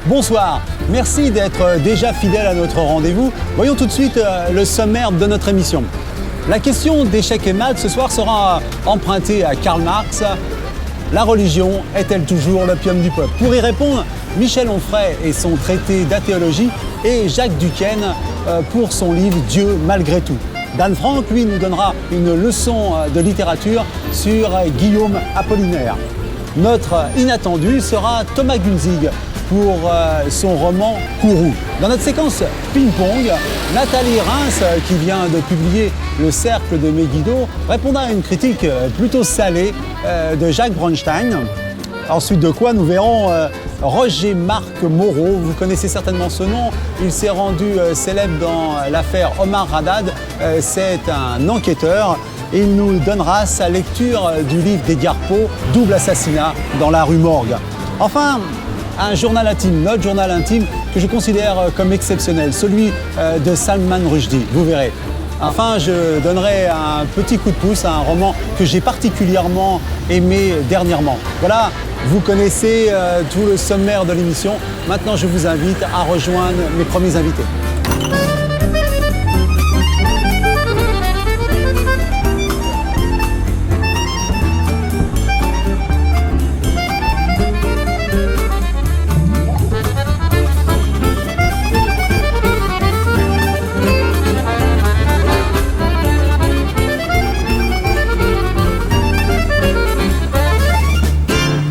Bonsoir, merci d'être déjà fidèle à notre rendez-vous. Voyons tout de suite le sommaire de notre émission. La question d'échec et maths ce soir sera empruntée à Karl Marx. La religion est-elle toujours l'opium du peuple? Pour y répondre, Michel Onfray et son traité d'athéologie et Jacques Duquesne pour son livre Dieu malgré tout. Dan Franck, lui, nous donnera une leçon de littérature sur Guillaume Apollinaire. Notre inattendu sera Thomas Gunzig pour son roman Kourou. Dans notre séquence ping-pong, Nathalie Reims, qui vient de publier Le Cercle de Megiddo, répondra à une critique plutôt salée de Jacques Bronstein. Ensuite de quoi nous verrons Roger-Marc Moreau. Vous connaissez certainement ce nom. Il s'est rendu célèbre dans l'affaire Omar Haddad. C'est un enquêteur. Et il nous donnera sa lecture du livre d'Edgar Poe, Double assassinat dans la rue Morgue. Enfin, un journal intime, notre journal intime que je considère comme exceptionnel, celui de Salman Rushdie, vous verrez. Enfin, je donnerai un petit coup de pouce à un roman que j'ai particulièrement aimé dernièrement. Voilà, vous connaissez tout le sommaire de l'émission. Maintenant, je vous invite à rejoindre mes premiers invités.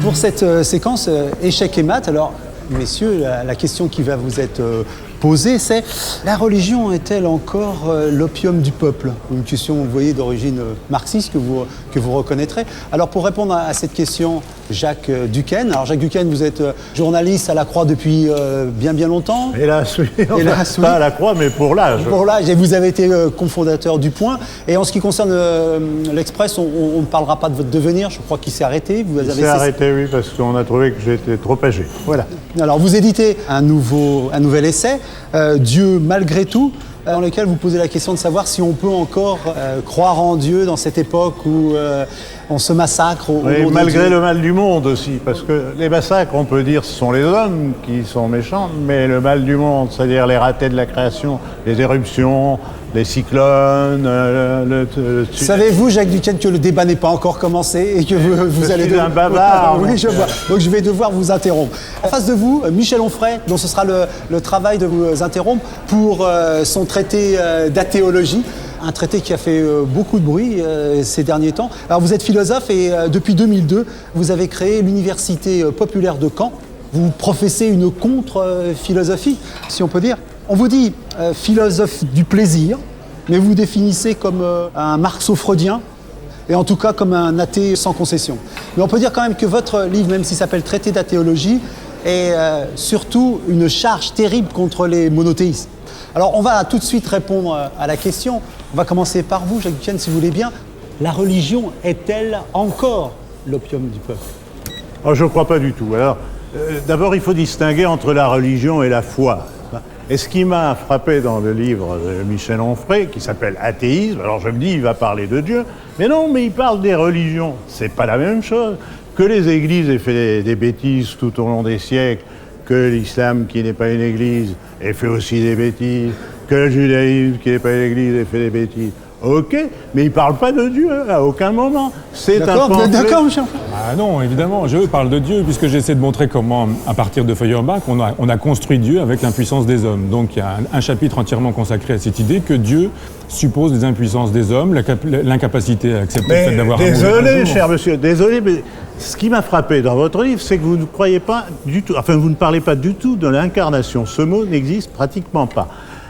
Pour cette séquence échec et maths, alors messieurs, la question qui va vous être posée, c'est la religion est-elle encore l'opium du peuple? Une question, vous voyez, d'origine marxiste que vous reconnaîtrez. Alors pour répondre à cette question, Jacques Duquesne. Alors Jacques Duquesne, vous êtes journaliste à la Croix depuis bien longtemps. Hélas, oui. Hélas, oui. Pas à la Croix, mais pour l'âge. Pour l'âge, et vous avez été cofondateur du Point. Et en ce qui concerne l'Express, on ne parlera pas de votre devenir, je crois qu'il s'est arrêté. Il s'est arrêté, oui, parce qu'on a trouvé que j'étais trop âgé. Voilà. Alors vous éditez un nouvel essai, Dieu malgré tout, dans lequel vous posez la question de savoir si on peut encore croire en Dieu dans cette époque où on se massacre au oui, nom malgré de Dieu. le mal du monde aussi, parce que les massacres, on peut dire, ce sont les hommes qui sont méchants, mais le mal du monde, c'est-à-dire les ratés de la création, les éruptions, les cyclones, Savez-vous, Jacques Duquesne, que le débat n'est pas encore commencé et que vous allez... Je suis un bavard. Oui, je vois. Donc je vais devoir vous interrompre. En face de vous, Michel Onfray, dont ce sera le travail de vous interrompre pour son traité d'athéologie. Un traité qui a fait beaucoup de bruit ces derniers temps. Alors vous êtes philosophe et depuis 2002, vous avez créé l'Université populaire de Caen. Vous professez une contre-philosophie, si on peut dire. On vous dit philosophe du plaisir, mais vous vous définissez comme un marxo-freudien, et en tout cas comme un athée sans concession. Mais on peut dire quand même que votre livre, même s'il s'appelle Traité d'athéologie, est surtout une charge terrible contre les monothéistes. Alors on va tout de suite répondre à la question. On va commencer par vous, Jacques Duquesne, si vous voulez bien. La religion est-elle encore l'opium du peuple? Oh, je ne crois pas du tout. Alors, d'abord, il faut distinguer entre la religion et la foi. Et ce qui m'a frappé dans le livre de Michel Onfray, qui s'appelle Athéisme, alors je me dis, il va parler de Dieu, mais non, mais il parle des religions. C'est pas la même chose. Que les églises aient fait des bêtises tout au long des siècles, que l'islam, qui n'est pas une église, ait fait aussi des bêtises, que le judaïsme, qui n'est pas une église, ait fait des bêtises. Ok, mais il ne parle pas de Dieu à aucun moment. C'est un pamphlet. D'accord, monsieur. Ah non, évidemment, je parle de Dieu puisque j'essaie de montrer comment, à partir de Feuerbach, on a construit Dieu avec l'impuissance des hommes. Donc il y a un chapitre entièrement consacré à cette idée que Dieu suppose des impuissances des hommes, l'incapacité à accepter le fait d'avoir un mauvais Désolé, cher monsieur, désolé, mais ce qui m'a frappé dans votre livre, c'est que vous ne croyez pas du tout, enfin vous ne parlez pas du tout de l'incarnation. Ce mot n'existe pratiquement pas.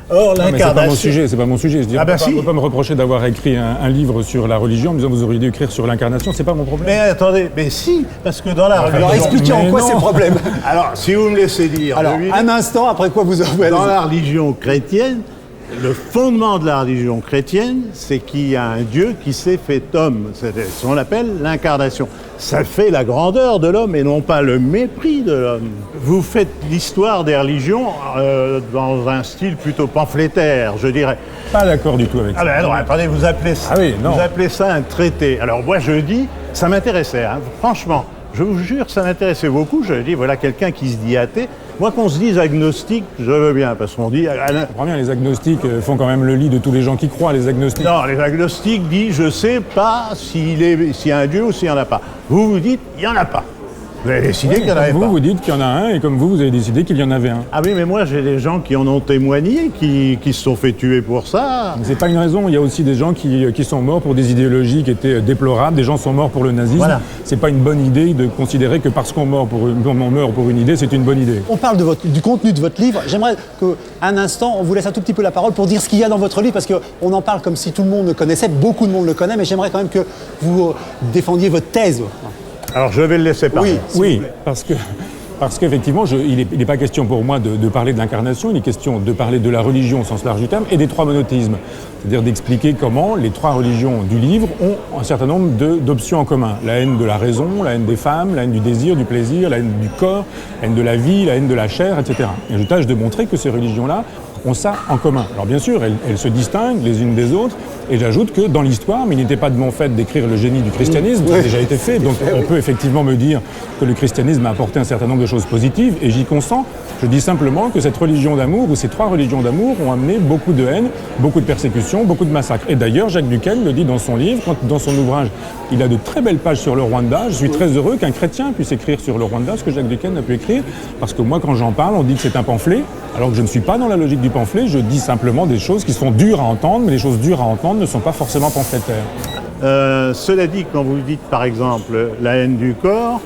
Or, l'incarnation... C'est pas mon sujet. Je dis, on ne peut pas me reprocher d'avoir écrit un livre sur la religion en me disant vous auriez dû écrire sur l'incarnation, c'est pas mon problème. Mais attendez, mais si, parce que dans la religion... Alors expliquez en quoi c'est le problème. Alors, si vous me laissez dire... Alors, un instant, après quoi vous aurez... Dans la religion chrétienne, le fondement de la religion chrétienne, c'est qu'il y a un Dieu qui s'est fait homme. C'est ce qu'on appelle l'incarnation. Ça fait la grandeur de l'homme et non pas le mépris de l'homme. Vous faites l'histoire des religions dans un style plutôt pamphlétaire, je dirais. Pas d'accord du tout avec ça. Ah ben alors, attendez, vous appelez ça un traité. Alors moi je dis, ça m'intéressait, hein, franchement. Je vous jure, ça m'intéressait beaucoup. Je dis, voilà quelqu'un qui se dit athée. Moi, qu'on se dise agnostique, je veux bien, parce qu'on dit... Bien, les agnostiques font quand même le lit de tous les gens qui croient, les agnostiques. Non, les agnostiques disent, je ne sais pas s'il y a un Dieu ou s'il n'y en a pas. Vous dites, il n'y en a pas. Vous avez décidé qu'il n'y en avait pas. Vous dites qu'il y en a un, et comme vous avez décidé qu'il y en avait un. Ah oui, mais moi, j'ai des gens qui en ont témoigné, qui se sont fait tuer pour ça. C'est pas une raison. Il y a aussi des gens qui sont morts pour des idéologies qui étaient déplorables. Des gens sont morts pour le nazisme. Voilà. C'est pas une bonne idée de considérer que parce qu'on meurt pour une idée, c'est une bonne idée. On parle du contenu de votre livre. J'aimerais qu'un instant, on vous laisse un tout petit peu la parole pour dire ce qu'il y a dans votre livre, parce qu'on en parle comme si tout le monde le connaissait. Beaucoup de monde le connaît, mais j'aimerais quand même que vous défendiez votre thèse. Alors, je vais le laisser parler. Oui, parce qu'effectivement, il n'est pas question pour moi de parler de l'incarnation, il est question de parler de la religion au sens large du terme et des trois monothéismes. C'est-à-dire d'expliquer comment les trois religions du livre ont un certain nombre d'options en commun. La haine de la raison, la haine des femmes, la haine du désir, du plaisir, la haine du corps, la haine de la vie, la haine de la chair, etc. Et je tâche de montrer que ces religions-là ont ça en commun. Alors bien sûr, elles se distinguent les unes des autres, et j'ajoute que dans l'histoire, mais il n'était pas de mon fait d'écrire le génie du christianisme, ça a déjà été fait, donc on peut effectivement me dire que le christianisme a apporté un certain nombre de choses positives, et j'y consens. Je dis simplement que cette religion d'amour, ou ces trois religions d'amour, ont amené beaucoup de haine, beaucoup de persécutions, beaucoup de massacres. Et d'ailleurs, Jacques Duquesne le dit dans son livre, dans son ouvrage, il a de très belles pages sur le Rwanda. Je suis très heureux qu'un chrétien puisse écrire sur le Rwanda ce que Jacques Duquesne a pu écrire, parce que moi, quand j'en parle, on dit que c'est un pamphlet, alors que je ne suis pas dans la logique du pamphlet, je dis simplement des choses qui sont dures à entendre, mais les choses dures à entendre ne sont pas forcément pamphlétaires. Cela dit, quand vous dites par exemple la haine du corps,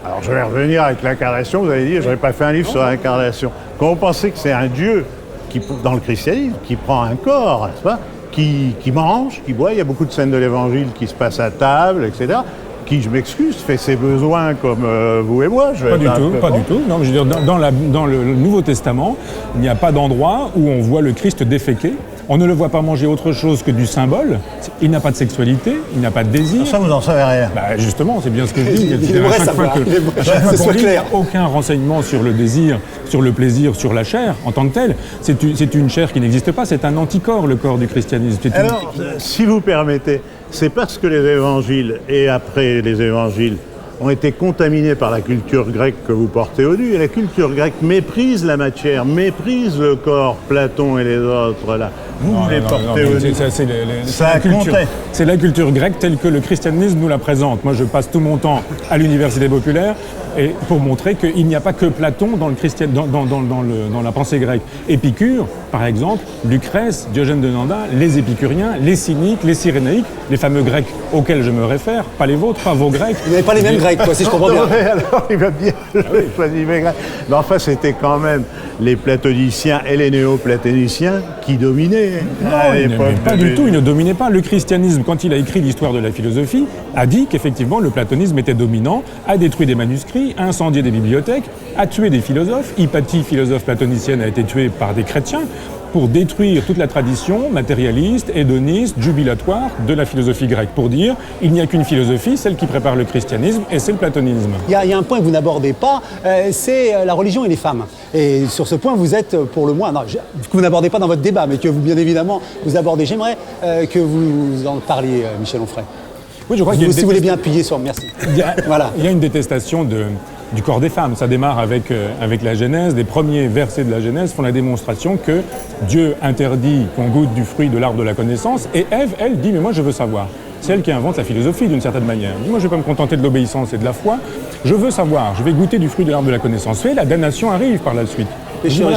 alors je vais revenir avec l'incarnation, vous avez dit, je n'aurais pas fait un livre sur l'incarnation. Quand vous pensez que c'est un Dieu, dans le christianisme, qui prend un corps, n'est-ce pas, qui mange, qui boit, il y a beaucoup de scènes de l'évangile qui se passent à table, etc., qui, je m'excuse, fait ses besoins comme vous et moi. Pas du tout. Non, je veux dire, dans le Nouveau Testament, il n'y a pas d'endroit où on voit le Christ déféquer. On ne le voit pas manger autre chose que du symbole. Il n'a pas de sexualité, il n'a pas de désir. Ça, vous n'en savez rien. Bah justement, c'est bien ce que je dis. Il aimerait savoir. À chaque fois qu'on lit, aucun renseignement sur le désir, sur le plaisir, sur la chair en tant que telle. C'est une chair qui n'existe pas, c'est un anticorps, le corps du christianisme. Alors, si vous permettez, c'est parce que les évangiles et après les évangiles ont été contaminés par la culture grecque que vous portez au nu. Et la culture grecque méprise la matière, méprise le corps, Platon et les autres, là. Vous les portez au nu. C'est la culture grecque telle que le christianisme nous la présente. Moi, je passe tout mon temps à l'université populaire et pour montrer qu'il n'y a pas que Platon dans la pensée grecque. Épicure, par exemple, Lucrèce, Diogène de Nanda, les épicuriens, les cyniques, les cyrénaïques, les fameux grecs auxquels je me réfère, pas les vôtres, pas vos grecs. Vous n'avez pas les mêmes grecs, quoi, si je comprends bien. Alors, il va bien choisir mes grecs. Mais enfin, c'était quand même les platoniciens et les néo-platoniciens qui dominaient. Pas du tout, il ne dominait pas. Le christianisme, quand il a écrit l'histoire de la philosophie, a dit qu'effectivement le platonisme était dominant, a détruit des manuscrits, a incendié des bibliothèques, a tué des philosophes. Hypatie, philosophe platonicienne, a été tuée par des chrétiens pour détruire toute la tradition matérialiste, hédoniste, jubilatoire de la philosophie grecque, pour dire il n'y a qu'une philosophie, celle qui prépare le christianisme, et c'est le platonisme. Il y a un point que vous n'abordez pas, c'est la religion et les femmes. Et sur ce point, vous êtes pour le moins, que vous n'abordez pas dans votre débat, mais que vous, bien évidemment, vous abordez. J'aimerais que vous en parliez, Michel Onfray. Oui, je crois si vous voulez bien appuyer sur merci. Il y a une détestation du corps des femmes. Ça démarre avec la Genèse. Les premiers versets de la Genèse font la démonstration que Dieu interdit qu'on goûte du fruit de l'arbre de la connaissance. Et Ève, elle, dit « mais moi je veux savoir ». C'est elle qui invente la philosophie d'une certaine manière. Elle dit « moi je ne vais pas me contenter de l'obéissance et de la foi. Je veux savoir, je vais goûter du fruit de l'arbre de la connaissance ». Et la damnation arrive par la suite.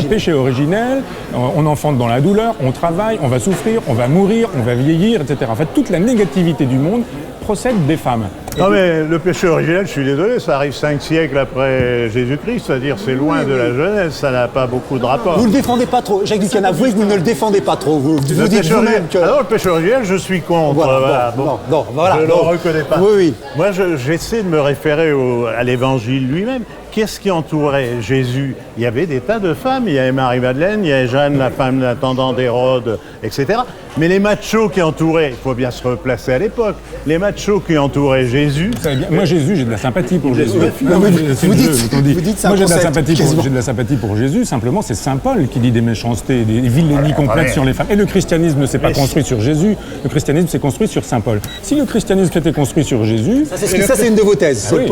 Péché originel, on enfante dans la douleur, on travaille, on va souffrir, on va mourir, on va vieillir, etc. En fait, toute la négativité du monde procède des femmes. Non mais le péché originel, je suis désolé, ça arrive 5 siècles après Jésus-Christ, c'est-à-dire c'est loin de la Genèse, ça n'a pas beaucoup de rapport. Vous ne le défendez pas trop, Jacques Duquesne, avouez que vous ne le défendez pas trop. Vous dites vous-même que... Alors le péché originel, je suis contre. Voilà. Je ne le reconnais pas. Oui. Moi, j'essaie de me référer à l'évangile lui-même. Qu'est-ce qui entourait Jésus? Il y avait des tas de femmes, il y avait Marie-Madeleine, il y avait Jeanne, la femme d'intendant d'Hérode, etc. Mais les machos qui entouraient, il faut bien se replacer à l'époque, les machos qui entouraient Jésus, Jésus. Vous savez bien, moi, Jésus, j'ai de la sympathie pour Jésus. Vous dites- C'est le jeu, quand on dit. vous dites c'est un Moi, j'ai de la concept, sympathie quasiment. j'ai de la sympathie pour Jésus. Simplement, c'est Saint Paul qui dit des méchancetés, des vilainies complètes ouais. sur les femmes. Et le christianisme ne s'est pas Mais construit sur Jésus. Le christianisme s'est construit sur Saint Paul. Si le christianisme était construit sur Jésus, Ça, c'est une de vos thèses. C'est oui.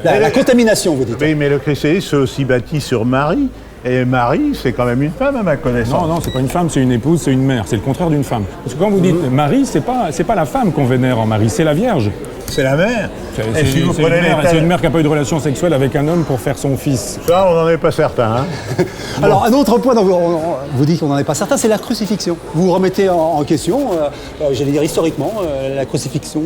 la contamination, vous dites. Oui, mais le christianisme s'est aussi bâti sur Marie. Et Marie, c'est quand même une femme à ma connaissance. non, c'est pas une femme, c'est une épouse, c'est une mère. C'est le contraire d'une femme. Parce que quand vous dites Marie, c'est pas la femme qu'on vénère en Marie, c'est la Vierge. C'est la mère. C'est Et si vous prenez les c'est une mère qui n'a pas eu de relation sexuelle avec un homme pour faire son fils. Ça, on n'en est pas certain. Hein. Alors, un autre point dont vous dites qu'on n'en est pas certain, c'est la crucifixion. Vous remettez en question, j'allais dire historiquement, la crucifixion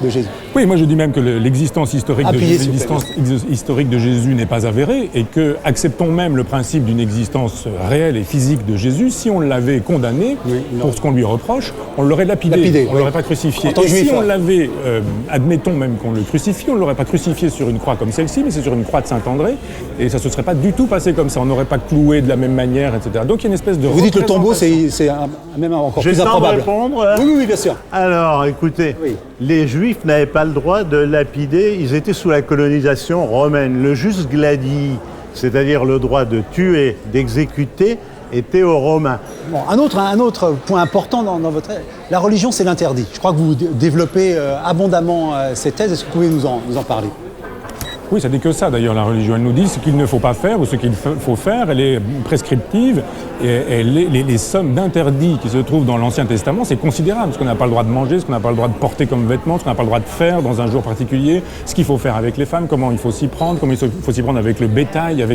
de Jésus. Oui, moi je dis même que l'existence historique, Appuyez, s'il vous plaît. historique de Jésus n'est pas avérée et que, acceptons même le principe d'une existence réelle et physique de Jésus, si on l'avait condamné pour ce qu'on lui reproche, on l'aurait lapidé, on ne l'aurait pas crucifié. En tant que Et juif, si on ouais. l'avait, admettons même qu'on le crucifie, on ne l'aurait pas crucifié sur une croix comme celle-ci, mais c'est sur une croix de Saint-André, et ça ne se serait pas du tout passé comme ça, on n'aurait pas cloué de la même manière, etc. Donc il y a une espèce de Vous dites le tombeau, représentation. c'est même encore J'ai plus le temps de improbable. répondre, hein. Oui, bien sûr. Alors, écoutez, Oui. les Juifs n'avaient pas le droit de lapider, ils étaient sous la colonisation romaine. Le jus gladi, c'est-à-dire le droit de tuer, d'exécuter, était aux Romains. Bon, un autre point important dans votre... La religion, c'est l'interdit. Je crois que vous développez abondamment cette thèse. Est-ce que vous pouvez nous en parler? Oui, ça dit que ça d'ailleurs, la religion. Elle nous dit ce qu'il ne faut pas faire ou ce qu'il faut faire. Elle est prescriptive et les sommes d'interdits qui se trouvent dans l'Ancien Testament, c'est considérable. Ce qu'on n'a pas le droit de manger, ce qu'on n'a pas le droit de porter comme vêtements, ce qu'on n'a pas le droit de faire dans un jour particulier, ce qu'il faut faire avec les femmes, comment il faut s'y prendre, comment il faut s'y prendre avec le bétail.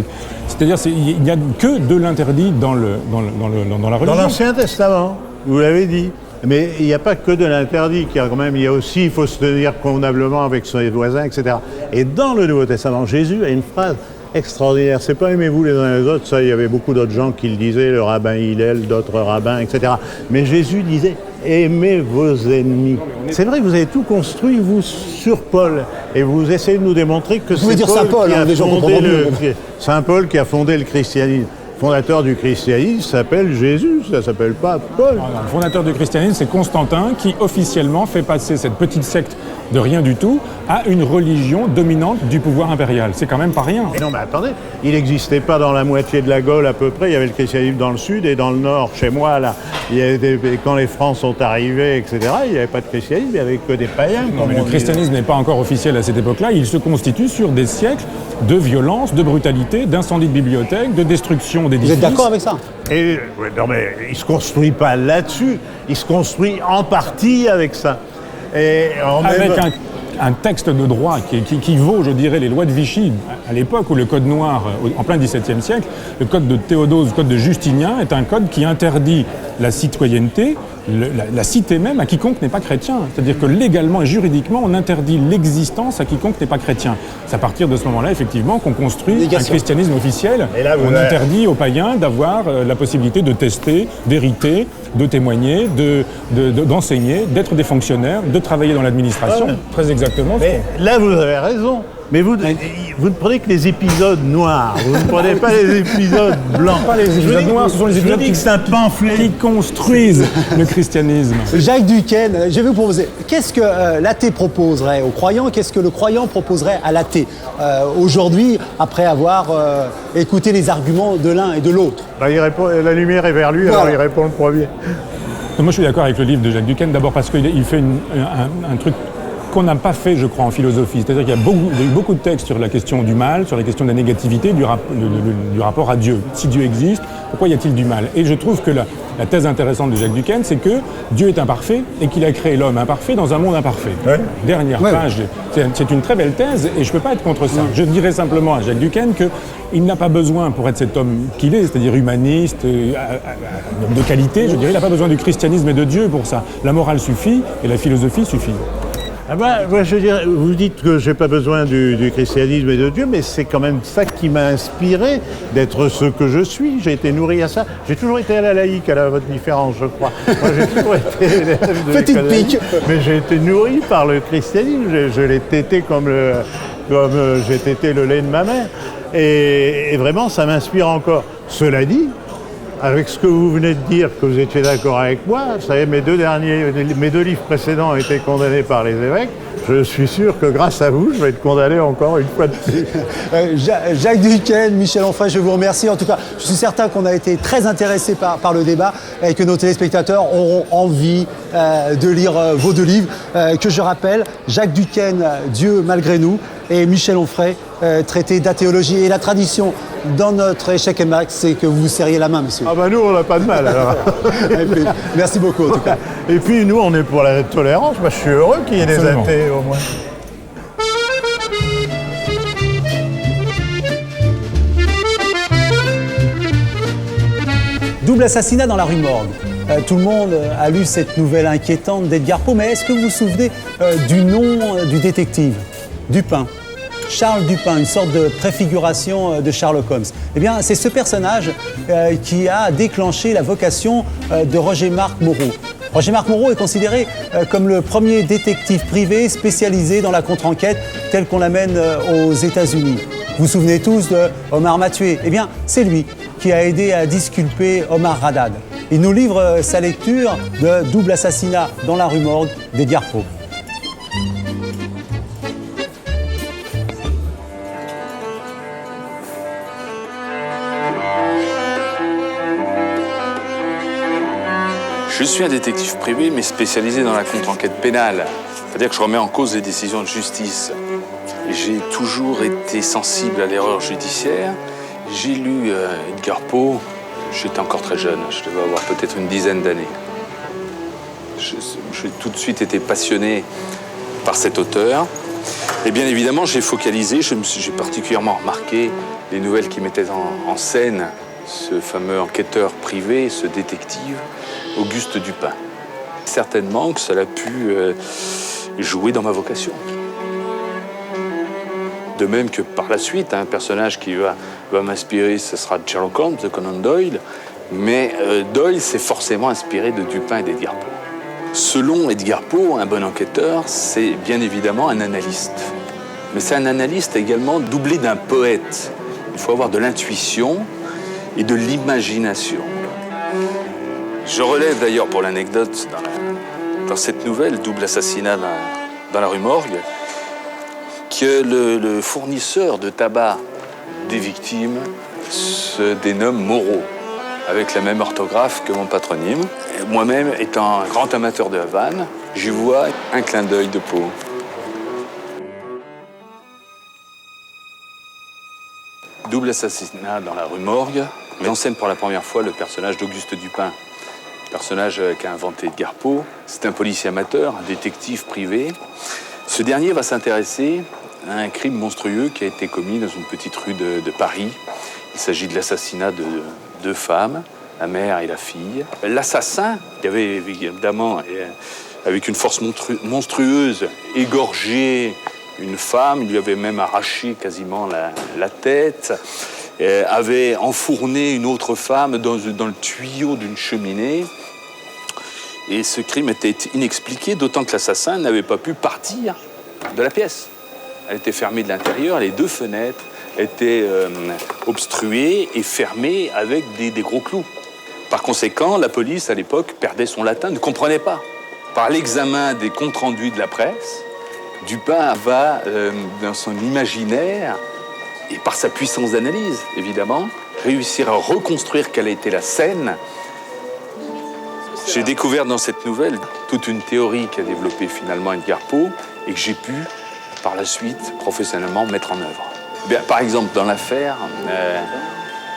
C'est-à-dire il n'y a que de l'interdit dans la religion. Dans l'Ancien Testament, vous l'avez dit. Mais il n'y a pas que de l'interdit, il y a aussi, il faut se tenir convenablement avec ses voisins, etc. Et dans le Nouveau Testament, Jésus a une phrase extraordinaire. C'est pas aimez-vous les uns les autres, ça, il y avait beaucoup d'autres gens qui le disaient, le rabbin Hillel, d'autres rabbins, etc. Mais Jésus disait, aimez vos ennemis. C'est vrai que vous avez tout construit, vous, sur Paul. Et vous essayez de nous démontrer que pouvez c'est dire Saint Paul, qui a les gens fondé comprendront Saint Paul qui a fondé le christianisme. Le fondateur du christianisme s'appelle Jésus, ça s'appelle pas Paul. Non, le fondateur du christianisme, c'est Constantin qui officiellement fait passer cette petite secte de rien du tout à une religion dominante du pouvoir impérial. C'est quand même pas rien. Et non, mais attendez, il n'existait pas dans la moitié de la Gaule à peu près. Il y avait le christianisme dans le sud et dans le nord, chez moi, là. Quand les Francs sont arrivés, etc., il n'y avait pas de christianisme, il n'y avait que des païens. Non, comme mais on le dit. christianisme n'est pas encore officiel à cette époque-là. Il se constitue sur des siècles de violence, de brutalité, d'incendie de bibliothèques, de destruction Vous d'édifices. êtes d'accord avec ça? Et non, mais il ne se construit pas là-dessus. Il se construit en partie avec ça. Et en Avec même... un texte de droit qui vaut, je dirais, les lois de Vichy, à l'époque où le code noir, en plein XVIIe siècle, le code de Théodose, le code de Justinien, est un code qui interdit la citoyenneté, la cité même, à quiconque n'est pas chrétien. C'est-à-dire que légalement et juridiquement, on interdit l'existence à quiconque n'est pas chrétien. C'est à partir de ce moment-là, effectivement, qu'on construit un Négation. christianisme officiel. Et là, On vous avez- interdit aux païens d'avoir la possibilité de tester, d'hériter, de témoigner, d'enseigner, d'être des fonctionnaires, de travailler dans l'administration. Ouais. Très exactement. Mais là, vous avez raison. Mais vous ne prenez que les épisodes noirs. Vous ne prenez pas les épisodes blancs. Pas les épisodes noirs, ce sont les épisodes Je dis que c'est un pamphlet. qui construisent le christianisme. Jacques Duquesne, je vais vous proposer, qu'est-ce que l'athée proposerait aux croyants? Qu'est-ce que le croyant proposerait à l'athée aujourd'hui, après avoir écouté les arguments de l'un et de l'autre? Bah, il répond, la lumière est vers lui, Voilà. alors il répond le premier. Moi, je suis d'accord avec le livre de Jacques Duquesne, d'abord parce qu'il fait un truc qu'on n'a pas fait, je crois, en philosophie. C'est-à-dire qu'il y a eu beaucoup de textes sur la question du mal, sur la question de la négativité, du rapport à Dieu. Si Dieu existe, pourquoi y a-t-il du mal? Et je trouve que la thèse intéressante de Jacques Duquesne, c'est que Dieu est imparfait et qu'il a créé l'homme imparfait dans un monde imparfait. Ouais. Dernière page. C'est une très belle thèse et je ne peux pas être contre ça. Je dirais simplement à Jacques Duquesne qu'il n'a pas besoin, pour être cet homme qu'il est, c'est-à-dire humaniste, de qualité, je dirais, il n'a pas besoin du christianisme et de Dieu pour ça. La morale suffit et la philosophie suffit. Ah bah, moi, je dirais, vous dites que j'ai pas besoin du christianisme et de Dieu, mais c'est quand même ça qui m'a inspiré d'être ce que je suis. J'ai été nourri à ça. J'ai toujours été à la laïque, à votre différence, je crois. Moi, j'ai toujours été élève de Petite l'école pique. laïque, mais j'ai été nourri par le christianisme. Je l'ai tété comme j'ai tété le lait de ma mère. Et vraiment, ça m'inspire encore. Cela dit, avec ce que vous venez de dire, que vous étiez d'accord avec moi, vous savez, mes deux livres précédents ont été condamnés par les évêques. Je suis sûr que grâce à vous, je vais être condamné encore une fois de plus. Jacques Duquesne, Michel Onfray, je vous remercie. En tout cas, je suis certain qu'on a été très intéressés par le débat et que nos téléspectateurs auront envie de lire vos deux livres. Que je rappelle, Jacques Duquesne, Dieu malgré nous, et Michel Onfray, traité d'athéologie et la tradition dans notre échec et max, c'est que vous vous serriez la main, monsieur. Ah bah nous, on n'a pas de mal, alors. Merci beaucoup, en tout cas. Et puis nous, on est pour la tolérance. Moi, je suis heureux qu'il y ait des Absolument. athées, au moins. Double assassinat dans la rue Morgue. Tout le monde a lu cette nouvelle inquiétante d'Edgar Poe, mais est-ce que vous vous souvenez du nom du détective? Dupin. Charles Dupin, une sorte de préfiguration de Sherlock Holmes. Eh bien, c'est ce personnage qui a déclenché la vocation de Roger-Marc Moreau. Roger-Marc Moreau est considéré comme le premier détective privé spécialisé dans la contre-enquête telle qu'on l'amène aux États-Unis. Vous vous souvenez tous de Omar m'a tué. Eh bien, c'est lui qui a aidé à disculper Omar Haddad. Il nous livre sa lecture de Double assassinat dans la rue Morgue d'Edgar Poe. Je suis un détective privé, mais spécialisé dans la contre-enquête pénale. C'est-à-dire que je remets en cause les décisions de justice. J'ai toujours été sensible à l'erreur judiciaire. J'ai lu Edgar Poe, j'étais encore très jeune, je devais avoir peut-être une dizaine d'années. J'ai tout de suite été passionné par cet auteur. Et bien évidemment, j'ai focalisé, j'ai particulièrement remarqué les nouvelles qui mettaient en scène ce fameux enquêteur privé, ce détective, Auguste Dupin. Certainement que ça a pu jouer dans ma vocation. De même que par la suite, un personnage qui va m'inspirer, ce sera Sherlock Holmes de Conan Doyle. Mais Doyle s'est forcément inspiré de Dupin et d'Edgar Poe. Selon Edgar Poe, un bon enquêteur, c'est bien évidemment un analyste. Mais c'est un analyste également doublé d'un poète. Il faut avoir de l'intuition et de l'imagination. Je relève d'ailleurs pour l'anecdote dans cette nouvelle, Double assassinat dans la rue Morgue, que le fournisseur de tabac des victimes se dénomme Moreau, avec la même orthographe que mon patronyme. Moi-même, étant un grand amateur de Havane, j'y vois un clin d'œil de Poe. Double assassinat dans la rue Morgue met en scène pour la première fois le personnage d'Auguste Dupin, personnage qu'a inventé Edgar Poe. C'est un policier amateur, un détective privé. Ce dernier va s'intéresser à un crime monstrueux qui a été commis dans une petite rue de Paris. Il s'agit de l'assassinat de deux femmes, la mère et la fille. L'assassin, qui avait évidemment, avec une force monstrueuse, égorgé une femme, lui avait même arraché quasiment la tête, avait enfourné une autre femme dans le tuyau d'une cheminée. Et ce crime était inexpliqué, d'autant que l'assassin n'avait pas pu partir de la pièce. Elle était fermée de l'intérieur, les deux fenêtres étaient obstruées et fermées avec des gros clous. Par conséquent, la police, à l'époque, perdait son latin, ne comprenait pas. Par l'examen des comptes rendus de la presse, Dupin va, dans son imaginaire, et par sa puissance d'analyse, évidemment, réussir à reconstruire quelle était la scène. J'ai découvert dans cette nouvelle toute une théorie qu'a développée finalement Edgar Poe et que j'ai pu, par la suite, professionnellement mettre en œuvre. Bien, par exemple, dans l'affaire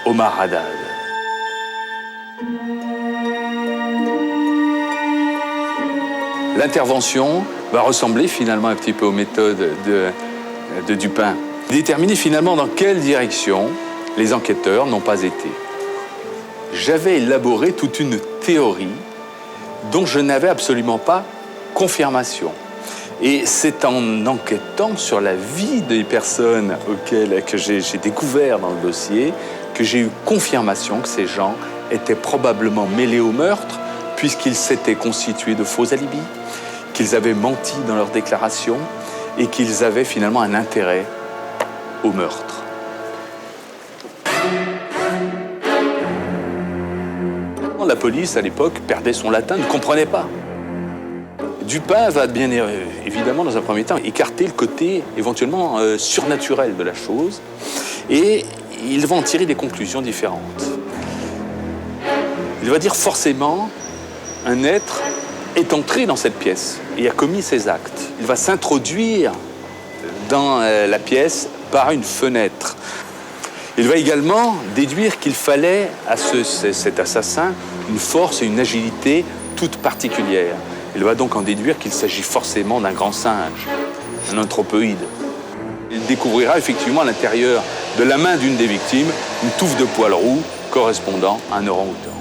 Omar Haddad. L'intervention va ressembler finalement un petit peu aux méthodes de Dupin. Déterminer finalement dans quelle direction les enquêteurs n'ont pas été. J'avais élaboré toute une théorie dont je n'avais absolument pas confirmation. Et c'est en enquêtant sur la vie des personnes que j'ai découvert dans le dossier que j'ai eu confirmation que ces gens étaient probablement mêlés au meurtre puisqu'ils s'étaient constitués de faux alibis, qu'ils avaient menti dans leurs déclarations et qu'ils avaient finalement un intérêt au meurtre. La police, à l'époque, perdait son latin, ne comprenait pas. Dupin va bien évidemment, dans un premier temps, écarter le côté éventuellement surnaturel de la chose, et il va en tirer des conclusions différentes. Il va dire forcément, un être est entré dans cette pièce et a commis ses actes. Il va s'introduire dans la pièce par une fenêtre. Il va également déduire qu'il fallait à cet assassin une force et une agilité toute particulière. Il va donc en déduire qu'il s'agit forcément d'un grand singe, un anthropoïde. Il découvrira effectivement à l'intérieur de la main d'une des victimes une touffe de poils roux correspondant à un orang-outan.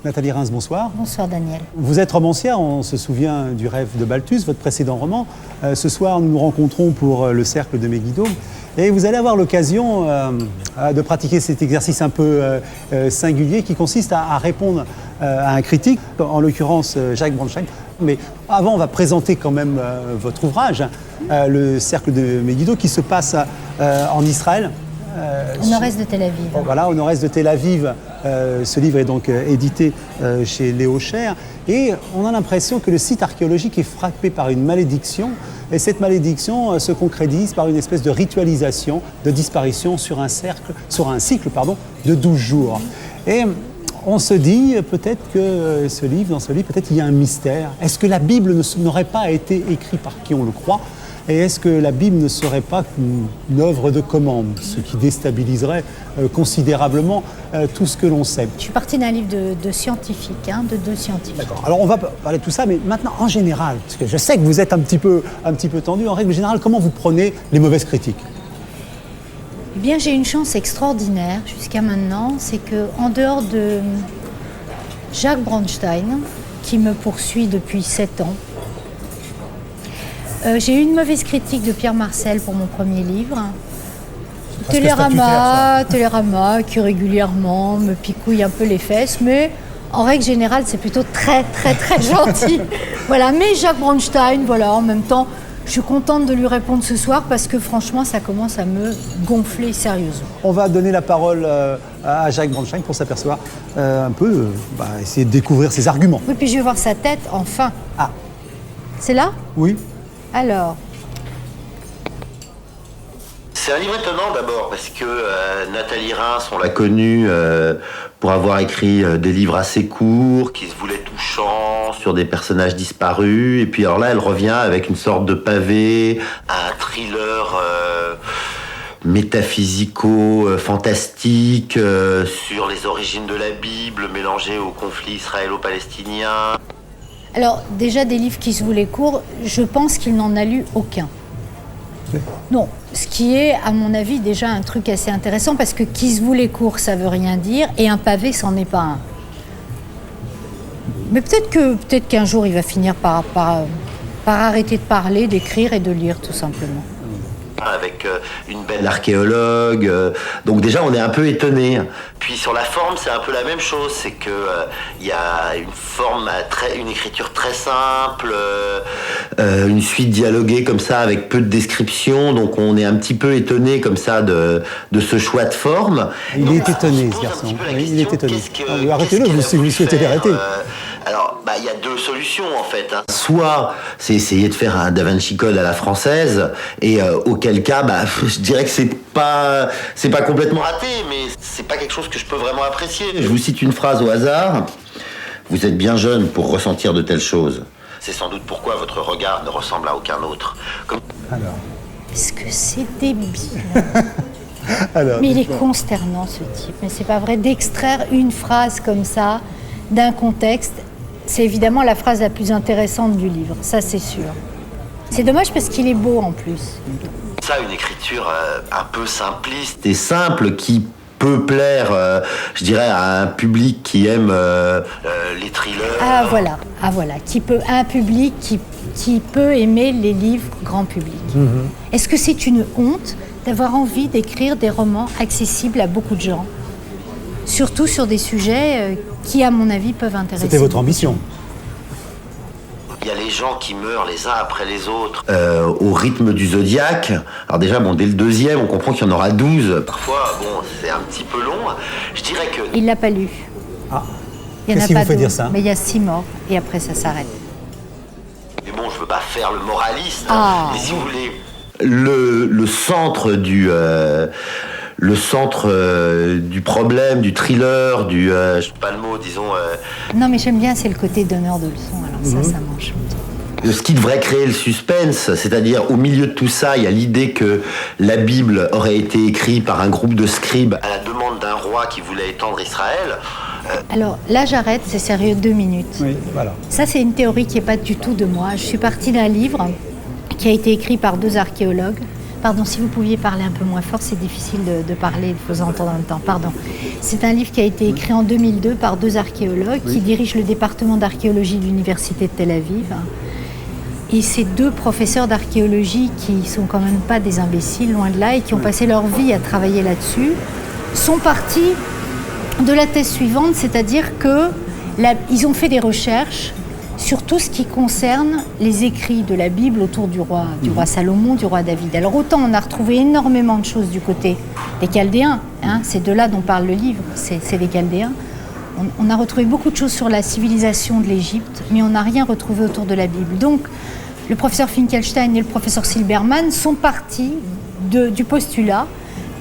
Nathalie Reims, bonsoir. Bonsoir Daniel. Vous êtes romancière, on se souvient du Rêve de Balthus, votre précédent roman. Ce soir, nous nous rencontrons pour le Cercle de Megiddo. Et vous allez avoir l'occasion de pratiquer cet exercice un peu singulier qui consiste à répondre à un critique, en l'occurrence Jacques Brandstein. Mais avant, on va présenter quand même votre ouvrage, le Cercle de Megiddo, qui se passe en Israël. Au nord-est de Tel Aviv. Voilà, au nord-est de Tel Aviv. Ce livre est donc édité chez Léo Cher. Et on a l'impression que le site archéologique est frappé par une malédiction. Et cette malédiction se concrétise par une espèce de ritualisation de disparition sur un cycle de 12 jours. Et on se dit peut-être que dans ce livre, peut-être il y a un mystère. Est-ce que la Bible n'aurait pas été écrite par qui on le croit ? Et est-ce que la Bible ne serait pas une œuvre de commande, ce qui déstabiliserait considérablement tout ce que l'on sait? Je suis partie d'un livre de scientifiques, de deux scientifiques. D'accord. Alors on va parler de tout ça, mais maintenant en général, parce que je sais que vous êtes un petit peu tendu, en règle générale, comment vous prenez les mauvaises critiques? Eh bien, j'ai une chance extraordinaire jusqu'à maintenant, c'est que en dehors de Jacques Brandstein, qui me poursuit depuis 7 ans, j'ai eu une mauvaise critique de Pierre Marcel pour mon premier livre. Télérama, qui régulièrement me picouille un peu les fesses, mais en règle générale, c'est plutôt très gentil. Voilà, mais Jacques Brandstein, voilà, en même temps, je suis contente de lui répondre ce soir parce que franchement, ça commence à me gonfler sérieusement. On va donner la parole à Jacques Brandstein pour s'apercevoir un peu, essayer de découvrir ses arguments. Oui, puis je vais voir sa tête, enfin. Ah. C'est là ? Oui. Alors. C'est un livre étonnant d'abord parce que Nathalie Reims, on l'a connue pour avoir écrit des livres assez courts, qui se voulaient touchants, sur des personnages disparus. Et puis alors là, elle revient avec une sorte de pavé, un thriller métaphysico-fantastique sur les origines de la Bible mélangées au conflit israélo-palestinien. Alors, déjà, des livres qui se voulaient courts, je pense qu'il n'en a lu aucun. Non, ce qui est, à mon avis, déjà un truc assez intéressant, parce que qui se voulait court, ça veut rien dire, et un pavé, c'en est pas un. Mais peut-être qu'un jour, il va finir par arrêter de parler, d'écrire et de lire, tout simplement. Avec une belle archéologue, donc déjà on est un peu étonné. Puis sur la forme c'est un peu la même chose, c'est que y a une forme, une écriture très simple, une suite dialoguée comme ça avec peu de descriptions, donc on est un petit peu étonné comme ça de ce choix de forme. Il est étonné ce garçon, oui, il est étonné. Arrêtez-le si vous souhaitez l'arrêter. Alors, il y a deux solutions en fait. Soit c'est essayer de faire un Da Vinci Code à la française, et auquel cas, je dirais que c'est pas complètement raté, mais c'est pas quelque chose que je peux vraiment apprécier. Je vous cite une phrase au hasard. Vous êtes bien jeune pour ressentir de telles choses. C'est sans doute pourquoi votre regard ne ressemble à aucun autre. Alors. Est-ce que c'est débile? Alors, mais il est consternant ce type. Mais c'est pas vrai d'extraire une phrase comme ça d'un contexte. C'est évidemment la phrase la plus intéressante du livre, ça c'est sûr. C'est dommage parce qu'il est beau en plus. Ça, une écriture un peu simpliste et simple qui peut plaire, je dirais, à un public qui aime les thrillers. Ah voilà, un public qui peut aimer les livres grand public. Mm-hmm. Est-ce que c'est une honte d'avoir envie d'écrire des romans accessibles à beaucoup de gens ? Surtout sur des sujets qui, à mon avis, peuvent intéresser. C'était votre ambition. Il y a les gens qui meurent les uns après les autres au rythme du zodiaque. Alors déjà, dès le deuxième, on comprend qu'il y en aura 12. Parfois, c'est un petit peu long. Je dirais que... Il l'a pas lu. Ah. Il y en Qu'est-ce a qui pas vous fait 12, dire ça? mais il y a 6 morts et après ça s'arrête. Mais je veux pas faire le moraliste. Ah. Mais si vous voulez, le centre du... le centre du problème, du thriller, je sais pas le mot, disons... Non, mais j'aime bien, c'est le côté donneur de leçons. Alors ça mange. Ce qui devrait créer le suspense, c'est-à-dire au milieu de tout ça, il y a l'idée que la Bible aurait été écrite par un groupe de scribes à la demande d'un roi qui voulait étendre Israël. Alors là, j'arrête, c'est sérieux, 2 minutes. Oui, voilà. Ça, c'est une théorie qui n'est pas du tout de moi. Je suis partie d'un livre qui a été écrit par 2 archéologues. Pardon, si vous pouviez parler un peu moins fort, c'est difficile de parler, de vous entendre en même temps. Pardon. C'est un livre qui a été écrit en 2002 par 2 archéologues qui dirigent le département d'archéologie de l'Université de Tel Aviv. Et ces 2 professeurs d'archéologie, qui sont quand même pas des imbéciles, loin de là, et qui ont passé leur vie à travailler là-dessus, sont partis de la thèse suivante, c'est-à-dire qu'ils ont fait des recherches sur tout ce qui concerne les écrits de la Bible autour du roi Salomon, du roi David. Alors autant on a retrouvé énormément de choses du côté des Chaldéens, c'est de là dont parle le livre, c'est les Chaldéens. On a retrouvé beaucoup de choses sur la civilisation de l'Égypte, mais on n'a rien retrouvé autour de la Bible. Donc le professeur Finkelstein et le professeur Silberman sont partis du postulat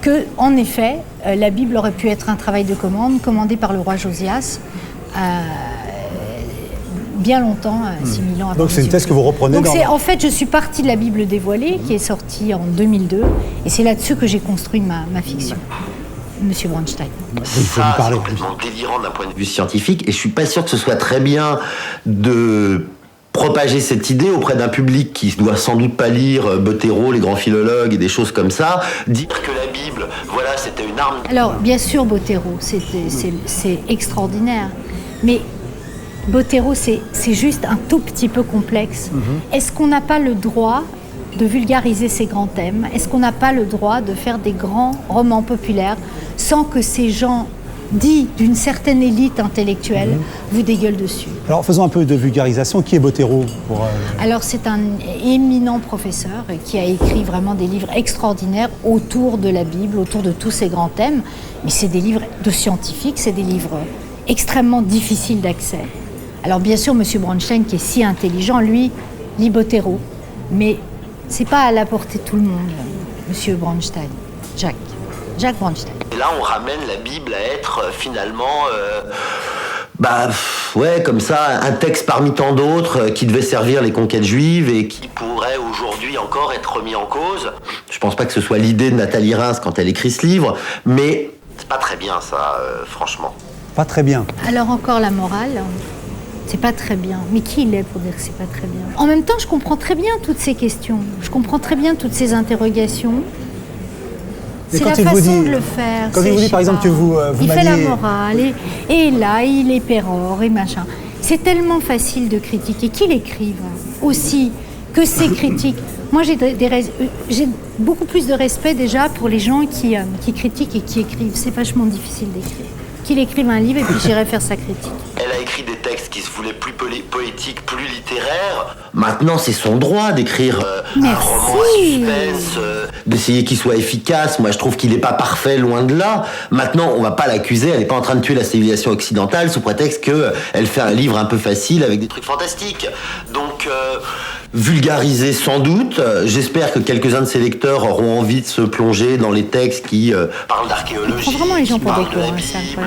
que, en effet, la Bible aurait pu être un travail de commande commandé par le roi Josias bien longtemps, 6000 ans après. Donc c'est une thèse que vous reprenez Donc en fait, je suis partie de la Bible dévoilée, qui est sortie en 2002, et c'est là-dessus que j'ai construit ma fiction. Monsieur Bronstein. Il faut lui parler. C'est complètement délirant d'un point de vue scientifique, et je suis pas sûr que ce soit très bien de propager cette idée auprès d'un public qui doit sans doute pas lire Bottero, les grands philologues et des choses comme ça, dire que la Bible, voilà, c'était une arme. Alors, bien sûr, Bottero, c'est extraordinaire, mais Bottero, c'est juste un tout petit peu complexe. Est-ce qu'on n'a pas le droit de vulgariser ces grands thèmes? Est-ce qu'on n'a pas le droit de faire des grands romans populaires sans que ces gens dits d'une certaine élite intellectuelle vous dégueulent dessus? Alors faisons un peu de vulgarisation. Qui est Bottero Alors c'est un éminent professeur qui a écrit vraiment des livres extraordinaires autour de la Bible, autour de tous ces grands thèmes. Mais c'est des livres de scientifiques, c'est des livres extrêmement difficiles d'accès. Alors bien sûr, M. Bronstein, qui est si intelligent, lui, lit Bottero. Mais c'est pas à la portée de tout le monde, M. Bronstein. Jacques Bronstein. Et là, on ramène la Bible à être finalement, comme ça, un texte parmi tant d'autres qui devait servir les conquêtes juives et qui pourrait aujourd'hui encore être remis en cause. Je pense pas que ce soit l'idée de Nathalie Reims quand elle écrit ce livre, mais c'est pas très bien ça, franchement. Pas très bien. Alors encore la morale, c'est pas très bien. Mais qui il est pour dire que c'est pas très bien? En même temps, je comprends très bien toutes ces questions. Je comprends très bien toutes ces interrogations. C'est la façon de le faire. Quand il vous dit par exemple que vous il maniez... fait la morale, et là, il est pérore, et machin. C'est tellement facile de critiquer. Qu'il écrive aussi, que ces critiques. Moi, j'ai beaucoup plus de respect déjà pour les gens qui critiquent et qui écrivent. C'est vachement difficile d'écrire. Qu'il écrive un livre et puis j'irai faire sa critique. Elle a écrit des textes qui se voulaient plus poétiques, plus littéraires. Maintenant, c'est son droit d'écrire un roman à suspense, d'essayer qu'il soit efficace. Moi, je trouve qu'il n'est pas parfait, loin de là. Maintenant, on ne va pas l'accuser. Elle n'est pas en train de tuer la civilisation occidentale sous prétexte qu'elle fait un livre un peu facile avec des trucs fantastiques. Donc... vulgarisé sans doute. J'espère que quelques-uns de ses lecteurs auront envie de se plonger dans les textes qui parlent d'archéologie, qui parlent de la Bible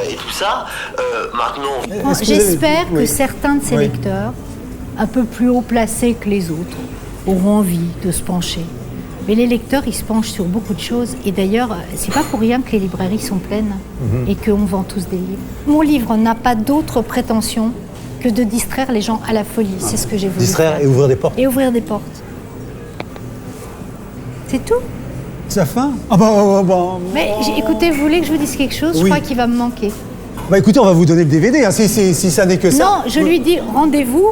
et tout ça. Maintenant... J'espère que certains de ses lecteurs, un peu plus haut placés que les autres, auront envie de se pencher. Mais les lecteurs, ils se penchent sur beaucoup de choses. Et d'ailleurs, c'est pas pour rien que les librairies sont pleines et qu'on vend tous des livres. Mon livre n'a pas d'autre prétention que de distraire les gens à la folie. C'est ce que j'ai voulu distraire faire. Et ouvrir des portes. Et ouvrir des portes. C'est tout. C'est la fin? Mais écoutez, vous voulez que je vous dise quelque chose? Oui. Je crois qu'il va me manquer. Bah écoutez, on va vous donner le DVD, si ça n'est que ça. Non, je lui dis rendez-vous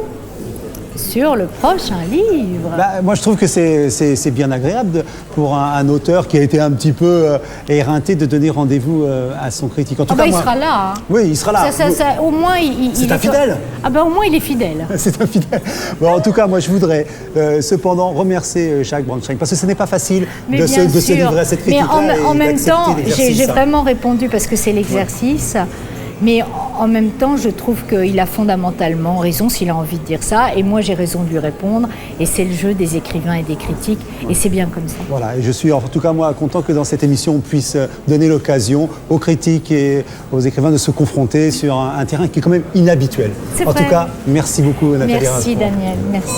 sur le prochain livre. Moi, je trouve que c'est bien agréable pour un auteur qui a été un petit peu éreinté de donner rendez-vous à son critique. En tout cas, il sera là. Hein. Oui, il sera là. Au moins, c'est un fidèle. Au moins, il est fidèle. C'est un fidèle. Bon, en tout cas, moi, je voudrais cependant remercier Jacques Braunstein, parce que ce n'est pas facile de se livrer à cette critique-là. Mais en même temps, j'ai vraiment répondu parce que c'est l'exercice. Mais en même temps, je trouve qu'il a fondamentalement raison s'il a envie de dire ça. Et moi, j'ai raison de lui répondre. Et c'est le jeu des écrivains et des critiques. Et c'est bien comme ça. Voilà. Et je suis en tout cas, moi, content que dans cette émission, on puisse donner l'occasion aux critiques et aux écrivains de se confronter sur un terrain qui est quand même inhabituel. C'est en vrai. tout cas, merci beaucoup, Nathalie Merci, Raspail. Daniel. Merci.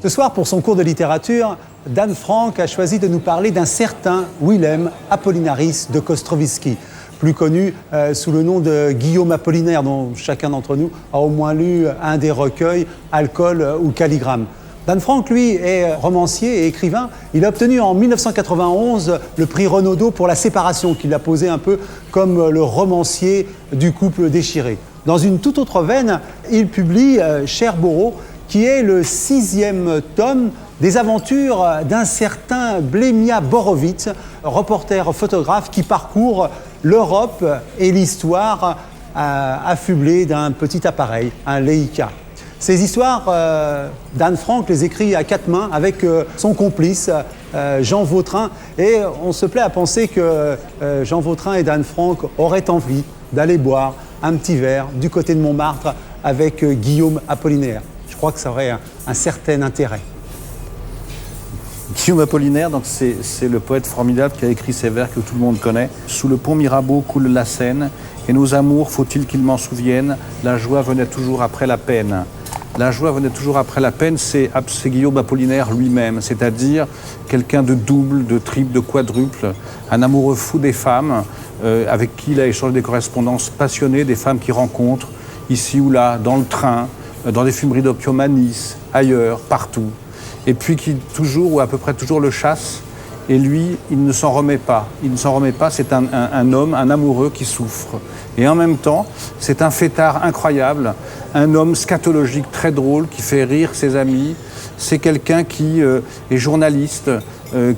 Ce soir, pour son cours de littérature, Dan Franck a choisi de nous parler d'un certain Willem Apollinaris de Kostrovitsky, plus connu sous le nom de Guillaume Apollinaire, dont chacun d'entre nous a au moins lu un des recueils, Alcool ou Calligramme. Dan Franck, lui, est romancier et écrivain. Il a obtenu en 1991 le prix Renaudot pour La Séparation, qu'il a posé un peu comme le romancier du couple déchiré. Dans une toute autre veine, il publie Cher Bourreau, qui est le 6e tome des aventures d'un certain Blémia Borovitz, reporter photographe qui parcourt l'Europe et l'histoire affublé d'un petit appareil, un Leica. Ces histoires, Dan Franck les écrit à 4 mains avec son complice Jean Vautrin, et on se plaît à penser que Jean Vautrin et Dan Franck auraient envie d'aller boire un petit verre du côté de Montmartre avec Guillaume Apollinaire. Je crois que ça aurait un certain intérêt. Guillaume Apollinaire, donc c'est le poète formidable qui a écrit ces vers que tout le monde connaît. Sous le pont Mirabeau coule la Seine, et nos amours, faut-il qu'ils m'en souviennent, la joie venait toujours après la peine. La joie venait toujours après la peine, c'est Guillaume Apollinaire lui-même, c'est-à-dire quelqu'un de double, de triple, de quadruple, un amoureux fou des femmes, avec qui il a échangé des correspondances passionnées, des femmes qu'il rencontre ici ou là, dans le train, dans des fumeries d'opium à Nice, ailleurs, partout. Et puis qui toujours, ou à peu près toujours, le chasse. Et lui, il ne s'en remet pas. Il ne s'en remet pas, c'est un homme, un amoureux qui souffre. Et en même temps, c'est un fêtard incroyable, un homme scatologique très drôle, qui fait rire ses amis. C'est quelqu'un qui est journaliste,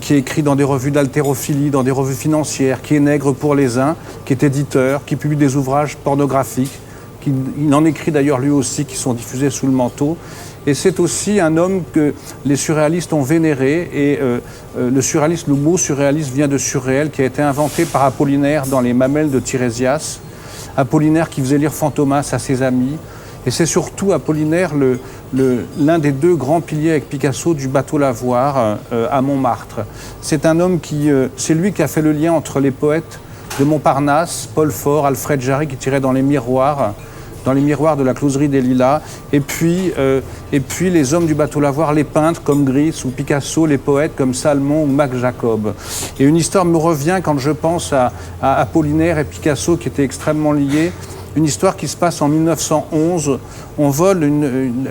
qui écrit dans des revues d'haltérophilie, dans des revues financières, qui est nègre pour les uns, qui est éditeur, qui publie des ouvrages pornographiques. Il en écrit d'ailleurs lui aussi, qui sont diffusés sous le manteau. Et c'est aussi un homme que les surréalistes ont vénéré. Et le mot surréaliste vient de surréel, qui a été inventé par Apollinaire dans les Mamelles de Tirésias. Apollinaire qui faisait lire Fantomas à ses amis. Et c'est surtout Apollinaire l'un des 2 grands piliers avec Picasso du bateau Lavoir à Montmartre. C'est un homme c'est lui qui a fait le lien entre les poètes de Montparnasse, Paul Fort, Alfred Jarry, qui tirait dans les miroirs de la closerie des Lilas, et puis les hommes du bateau Lavoir, les peintres comme Gris ou Picasso, les poètes comme Salmon ou Max Jacob. Et une histoire me revient quand je pense à Apollinaire et Picasso qui étaient extrêmement liés. Une histoire qui se passe en 1911. On vole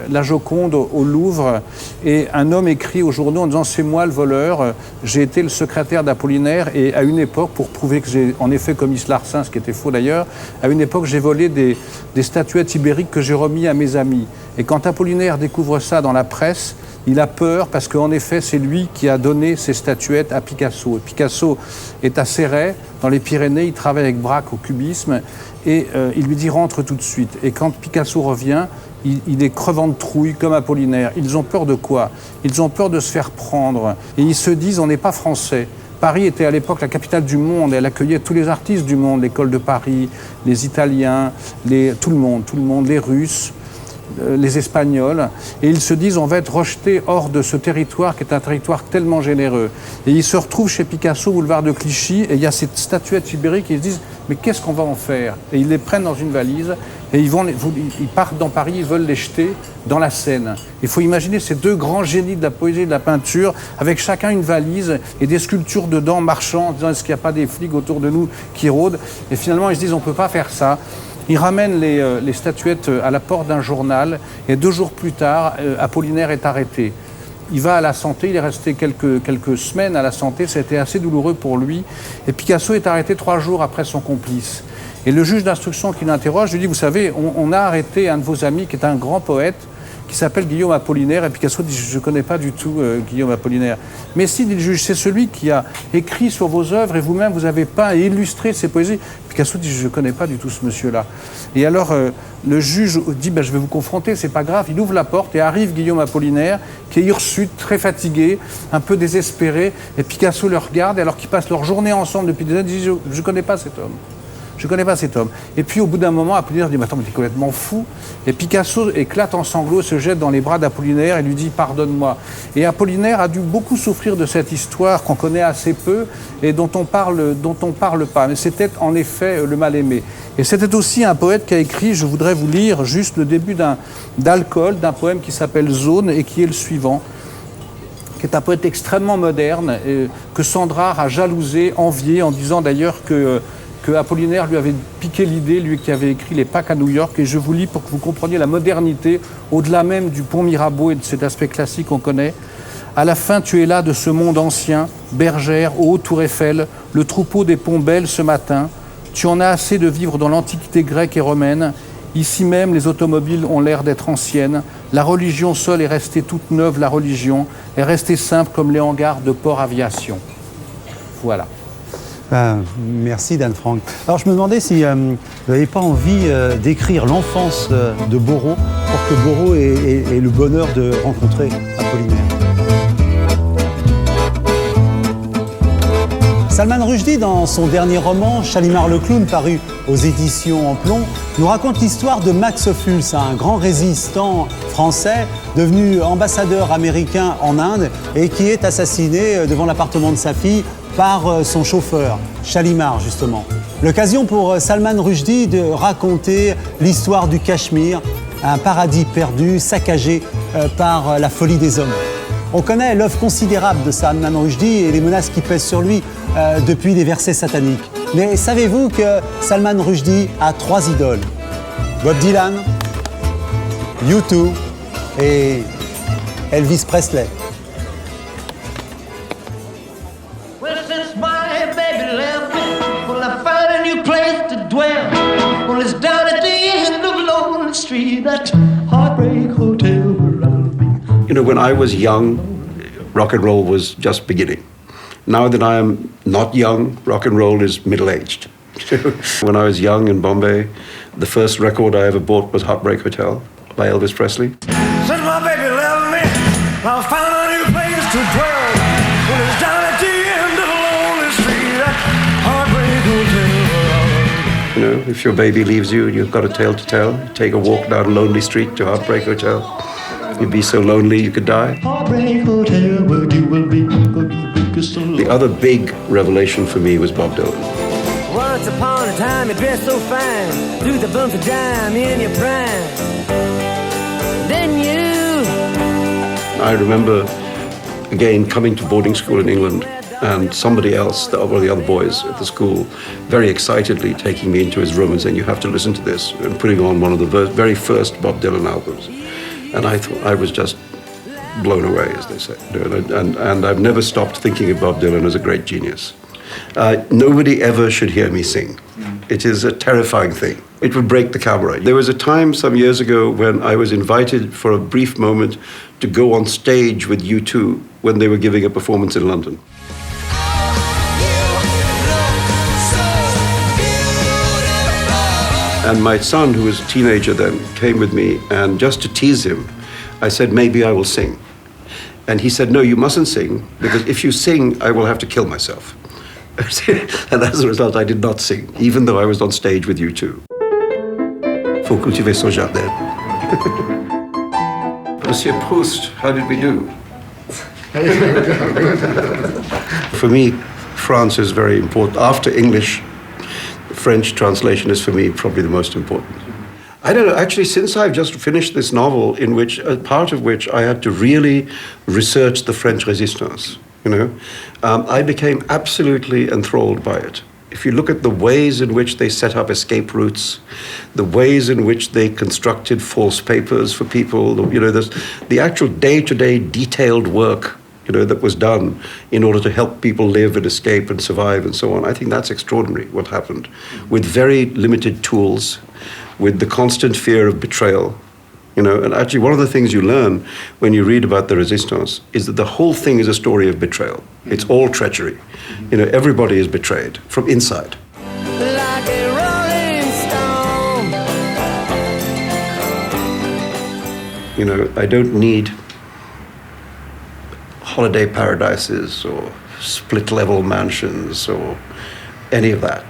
la Joconde au Louvre et un homme écrit aux journaux en disant « C'est moi le voleur, j'ai été le secrétaire d'Apollinaire et à une époque, pour prouver que j'ai en effet commis ce larcin, ce qui était faux d'ailleurs, à une époque j'ai volé des statuettes ibériques que j'ai remis à mes amis. » Et quand Apollinaire découvre ça dans la presse, il a peur parce qu'en effet, c'est lui qui a donné ces statuettes à Picasso. Et Picasso est à Céret, dans les Pyrénées, il travaille avec Braque au cubisme, et il lui dit « rentre tout de suite ». Et quand Picasso revient, il est crevant de trouille comme Apollinaire. Ils ont peur de quoi? Ils ont peur de se faire prendre. Et ils se disent « on n'est pas français ». Paris était à l'époque la capitale du monde, elle accueillait tous les artistes du monde, l'école de Paris, les Italiens, tout le monde, les Russes, les Espagnols, et ils se disent on va être rejetés hors de ce territoire qui est un territoire tellement généreux. Et ils se retrouvent chez Picasso, boulevard de Clichy, et il y a cette statuette ibérique, et ils se disent mais qu'est-ce qu'on va en faire? Et ils les prennent dans une valise, et ils partent dans Paris, ils veulent les jeter dans la Seine. Il faut imaginer ces 2 grands génies de la poésie et de la peinture, avec chacun une valise et des sculptures dedans marchant, en disant est-ce qu'il n'y a pas des flics autour de nous qui rôdent? Et finalement ils se disent on ne peut pas faire ça. Ils ramènent les statuettes à la porte d'un journal et 2 jours plus tard, Apollinaire est arrêté. Il va à la Santé, il est resté quelques semaines à la Santé, ça a été assez douloureux pour lui. Et Picasso est arrêté 3 jours après son complice. Et le juge d'instruction qui l'interroge lui dit, vous savez, on a arrêté un de vos amis qui est un grand poète, qui s'appelle Guillaume Apollinaire, et Picasso dit, je ne connais pas du tout Guillaume Apollinaire. Mais si, dit le juge, c'est celui qui a écrit sur vos œuvres, et vous-même, vous avez peint et illustré ses poésies. Picasso dit, je ne connais pas du tout ce monsieur-là. Et alors, le juge dit, je vais vous confronter, c'est pas grave. Il ouvre la porte, et arrive Guillaume Apollinaire, qui est hirsute, très fatigué, un peu désespéré, et Picasso le regarde, et alors qu'ils passent leur journée ensemble depuis des années, il dit, je ne connais pas cet homme. Je ne connais pas cet homme. Et puis au bout d'un moment, Apollinaire dit, mais attends, mais t'es complètement fou. Et Picasso éclate en sanglots, se jette dans les bras d'Apollinaire et lui dit, pardonne-moi. Et Apollinaire a dû beaucoup souffrir de cette histoire qu'on connaît assez peu et dont on parle pas. Mais c'était en effet le mal-aimé. Et c'était aussi un poète qui a écrit, je voudrais vous lire juste le début d'Alcool, d'un poème qui s'appelle Zone et qui est le suivant, qui est un poète extrêmement moderne, que Sandrard a jalousé, envié, en disant d'ailleurs que Apollinaire lui avait piqué l'idée, lui qui avait écrit Les Pâques à New York, et je vous lis pour que vous compreniez la modernité, au-delà même du pont Mirabeau et de cet aspect classique qu'on connaît. À la fin, tu es là de ce monde ancien, bergère, ô tour Eiffel, le troupeau des ponts belles ce matin. Tu en as assez de vivre dans l'antiquité grecque et romaine. Ici même, les automobiles ont l'air d'être anciennes. La religion seule est restée toute neuve, la religion est restée simple comme les hangars de Port Aviation. Voilà. Merci Dan Franck. Alors je me demandais si vous n'avez pas envie d'écrire l'enfance de Borrow pour que Borrow ait le bonheur de rencontrer Apollinaire. Salman Rushdie, dans son dernier roman, Shalimar le clown, paru aux éditions En Plomb, nous raconte l'histoire de Max Ophuls, un grand résistant français devenu ambassadeur américain en Inde et qui est assassiné devant l'appartement de sa fille par son chauffeur, Shalimar justement. L'occasion pour Salman Rushdie de raconter l'histoire du Cachemire, un paradis perdu, saccagé par la folie des hommes. On connaît l'œuvre considérable de Salman Rushdie et les menaces qui pèsent sur lui depuis les versets sataniques. Mais savez-vous que Salman Rushdie a 3 idoles? Bob Dylan, U2 et Elvis Presley. Well, it's down at the end of Lonely Street, that heartbreak hotel where I'll be. You know, when I was young, rock and roll was just beginning. Now that I am not young, rock and roll is middle-aged. When I was young in Bombay, the first record I ever bought was Heartbreak Hotel by Elvis Presley. Since my baby left me, I found a new place to dwell. Well, it's down at the end of Lonely Street, that heartbreak hotel. You know, if your baby leaves you and you've got a tale to tell, take a walk down Lonely Street to Heartbreak Hotel. You'd be so lonely you could die. Heartbreak Hotel, where you will be so lonely. The other big revelation for me was Bob Dylan. Once upon a time you dressed so fine, threw the bumps of dime in your prime. Then you... I remember, again, coming to boarding school in England, and somebody else, one of the other boys at the school, very excitedly taking me into his room and saying, you have to listen to this, and putting on one of the very first Bob Dylan albums. And I thought, I was just blown away, as they say. And I've never stopped thinking of Bob Dylan as a great genius. Nobody ever should hear me sing. It is a terrifying thing. It would break the camera. There was a time some years ago when I was invited for a brief moment to go on stage with U2 when they were giving a performance in London. And my son, who was a teenager then, came with me, and just to tease him, I said, maybe I will sing. And he said, no, you mustn't sing, because if you sing, I will have to kill myself. And as a result, I did not sing, even though I was on stage with you too. Faut cultiver son jardin. Monsieur Proust, how did we do? For me, France is very important. After English, French translation is for me probably the most important. I don't know, actually, since I've just finished this novel, in which a part of which I had to really research the French resistance, you know, I became absolutely enthralled by it. if you look at the ways in which they set up escape routes, the ways in which they constructed false papers for people, the actual day-to-day detailed work, that was done in order to help people live and escape and survive and so on. I think that's extraordinary, what happened, with very limited tools, with the constant fear of betrayal. And actually one of the things you learn when you read about the resistance is that the whole thing is a story of betrayal. It's all treachery. Everybody is betrayed from inside. Like a rolling stone. I don't need holiday paradises or split-level mansions or any of that.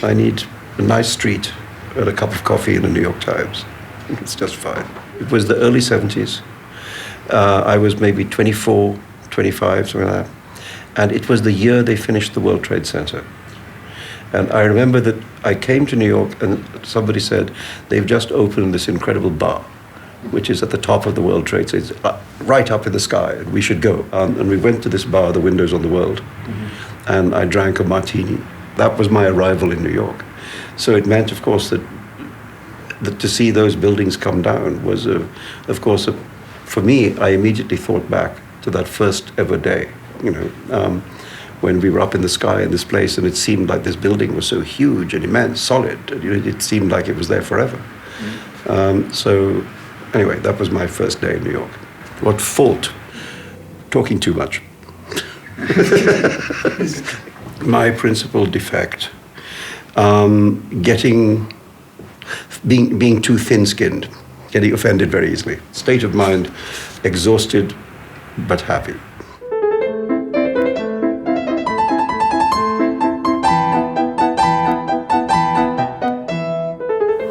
I need a nice street and a cup of coffee in the New York Times. It's just fine. It was the early 70s. I was maybe 24, 25, something like that. And it was the year they finished the World Trade Center. And I remember that I came to New York and somebody said, they've just opened this incredible bar, which is at the top of the World Trade Center. It's right up in the sky, and we should go. And we went to this bar, The Windows on the World, and I drank a martini. That was my arrival in New York. So it meant, of course, that to see those buildings come down was, for me, I immediately thought back to that first ever day, when we were up in the sky in this place, and it seemed like this building was so huge and immense, solid. It seemed like it was there forever. So anyway, that was my first day in New York. What fault? Talking too much. My principal defect, being too thin-skinned, getting offended very easily. State of mind, exhausted but happy.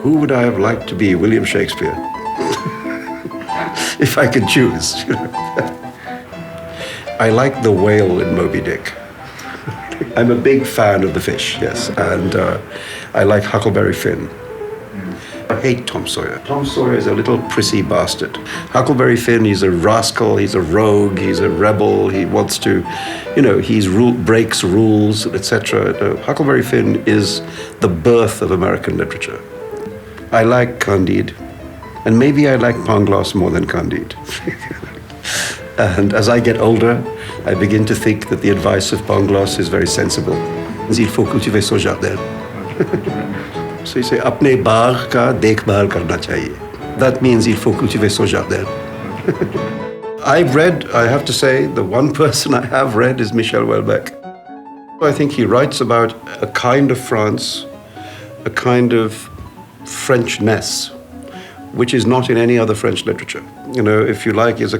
Who would I have liked to be? William Shakespeare. If I could choose. I like the whale in Moby Dick. I'm a big fan of the fish, yes, and I like Huckleberry Finn. I hate Tom Sawyer. Tom Sawyer is a little prissy bastard. Huckleberry Finn, he's a rascal, he's a rogue, he's a rebel, he wants to, breaks rules, etc. Huckleberry Finn is the birth of American literature. I like Candide, and maybe I like Pangloss more than Candide. And as I get older, I begin to think that the advice of Pangloss is very sensible. Il faut cultiver son jardin. So you say, apne baag ka dekhbhal karna chahiye. That means il faut cultiver son jardin. I've read, I have to say, the one person I have read is Michel Houellebecq. I think he writes about a kind of France, a kind of Frenchness, which is not in any other French literature. If you like, is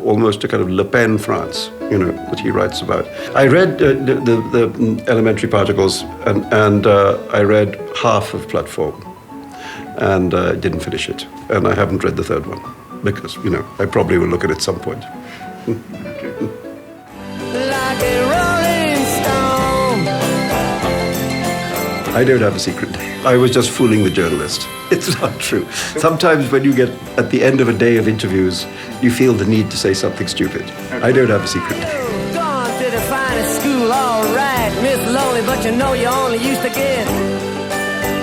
almost a kind of Le Pen France, that he writes about. I read the Elementary Particles, and I read half of Platform, and didn't finish it. And I haven't read the third one, because, I probably will look at it at some point. Like a rolling stone. I don't have a secret. I was just fooling the journalist. It's not true. Sometimes when you get at the end of a day of interviews, you feel the need to say something stupid. I don't have a secret. Gone to the finest school, all right, Miss Lonely, but you only used to get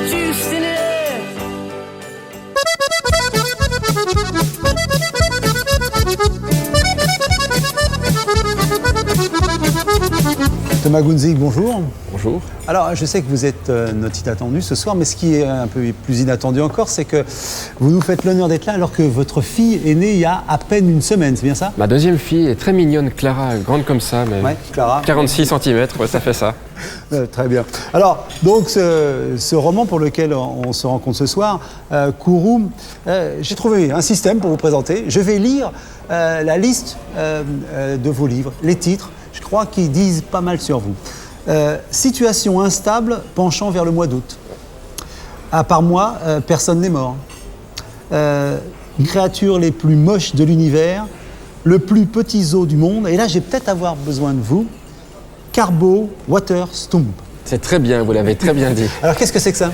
juiced in it. Thomas Gunzig, bonjour. Bonjour. Alors, je sais que vous êtes notre inattendu ce soir, mais ce qui est un peu plus inattendu encore, c'est que vous nous faites l'honneur d'être là alors que votre fille est née il y a à peine une semaine, c'est bien ça? Ma deuxième fille est très mignonne, Clara, grande comme ça, mais Ouais, Clara. 46 cm, ouais, ça fait ça. Très bien. Alors, donc, ce roman pour lequel on se rencontre ce soir, Kourou, j'ai trouvé un système pour vous présenter. Je vais lire la liste de vos livres, les titres, je crois qu'ils disent pas mal sur vous. Situation instable penchant vers le mois d'août. À part moi, personne n'est mort. Créatures les plus moches de l'univers, le plus petit zoo du monde. Et là, j'ai peut-être avoir besoin de vous. Carbo Water Stump. C'est très bien, vous l'avez très bien dit. Alors, qu'est-ce que c'est que ça?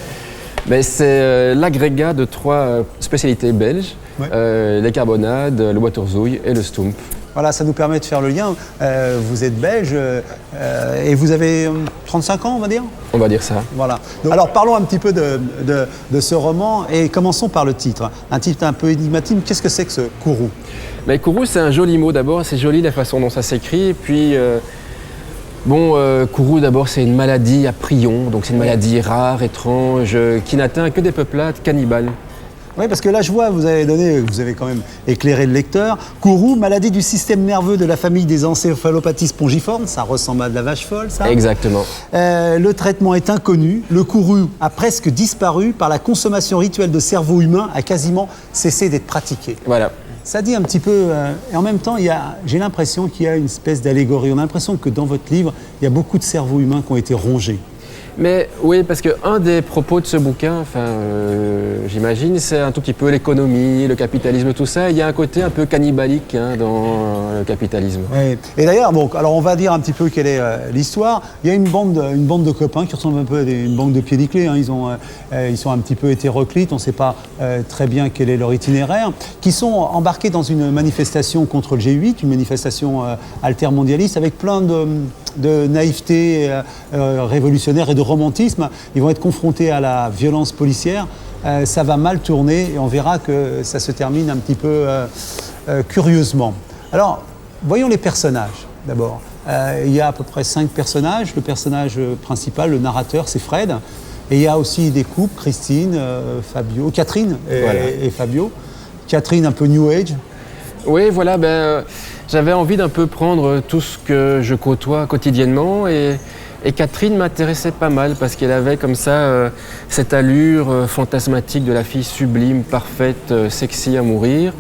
C'est l'agrégat de 3 spécialités belges, Ouais. les carbonades, le waterzouille et le stump. Voilà, ça nous permet de faire le lien. Vous êtes belge et vous avez 35 ans, on va dire ? On va dire ça. Voilà. Donc, alors parlons un petit peu de ce roman et commençons par le titre. Un titre un peu énigmatique. Qu'est-ce que c'est que ce Kourou ? Mais Kourou, c'est un joli mot d'abord, c'est joli la façon dont ça s'écrit. Et puis, Kourou d'abord, c'est une maladie à prions, donc c'est une maladie rare, étrange, qui n'atteint que des peuplades cannibales. Oui, parce que là, je vois, vous avez quand même éclairé le lecteur. Kourou, maladie du système nerveux de la famille des encéphalopathies spongiformes. Ça ressemble à de la vache folle, ça. Exactement. Le traitement est inconnu. Le Kourou a presque disparu par la consommation rituelle de cerveau humain a quasiment cessé d'être pratiqué. Voilà. Ça dit un petit peu, et en même temps, j'ai l'impression qu'il y a une espèce d'allégorie. On a l'impression que dans votre livre, il y a beaucoup de cerveaux humains qui ont été rongés. Mais oui, parce qu'un des propos de ce bouquin, j'imagine, c'est un tout petit peu l'économie, le capitalisme, tout ça. Il y a un côté un peu cannibalique dans le capitalisme. Ouais. Et d'ailleurs, alors on va dire un petit peu quelle est l'histoire. Il y a une bande de copains qui ressemblent un peu à une bande de pieds nickelés. Hein. Ils sont un petit peu hétéroclites, on ne sait pas très bien quel est leur itinéraire, qui sont embarqués dans une manifestation contre le G8, une manifestation altermondialiste avec plein de naïveté révolutionnaire et de romantisme. Ils vont être confrontés à la violence policière. Ça va mal tourner et on verra que ça se termine un petit peu curieusement. Alors, voyons les personnages d'abord. Il y a à peu près 5 personnages. Le personnage principal, le narrateur, c'est Fred. Et il y a aussi des couples, Christine, Fabio, Catherine et Fabio. Catherine un peu New Age. Oui, voilà, j'avais envie d'un peu prendre tout ce que je côtoie quotidiennement et Catherine m'intéressait pas mal parce qu'elle avait comme ça cette allure fantasmatique de la fille sublime, parfaite, sexy à mourir.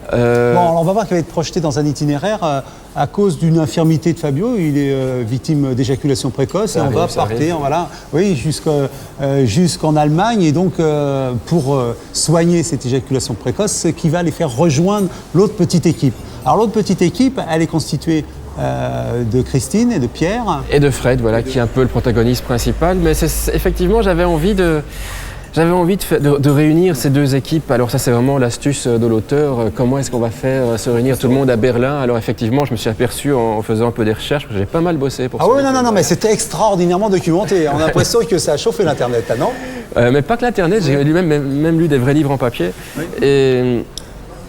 Bon, alors on va voir qu'elle va être projetée dans un itinéraire à cause d'une infirmité de Fabio. Il est victime d'éjaculation précoce et on va partir jusqu'en Allemagne. Et donc, pour soigner cette éjaculation précoce, ce qui va les faire rejoindre l'autre petite équipe. Alors l'autre petite équipe, elle est constituée de Christine et de Pierre. Et de Fred, voilà, qui est un peu le protagoniste principal. Mais effectivement, j'avais envie de réunir ces deux équipes. Alors ça, c'est vraiment l'astuce de l'auteur. Comment est-ce qu'on va faire se réunir tout le monde à Berlin? Alors effectivement, je me suis aperçu en faisant un peu des recherches, parce que j'ai pas mal bossé pour ça. Ah oui, non, mais c'était extraordinairement documenté. On a l'impression que ça a chauffé l'Internet, là, non? Mais pas que l'Internet, j'ai même lu des vrais livres en papier. Oui. Et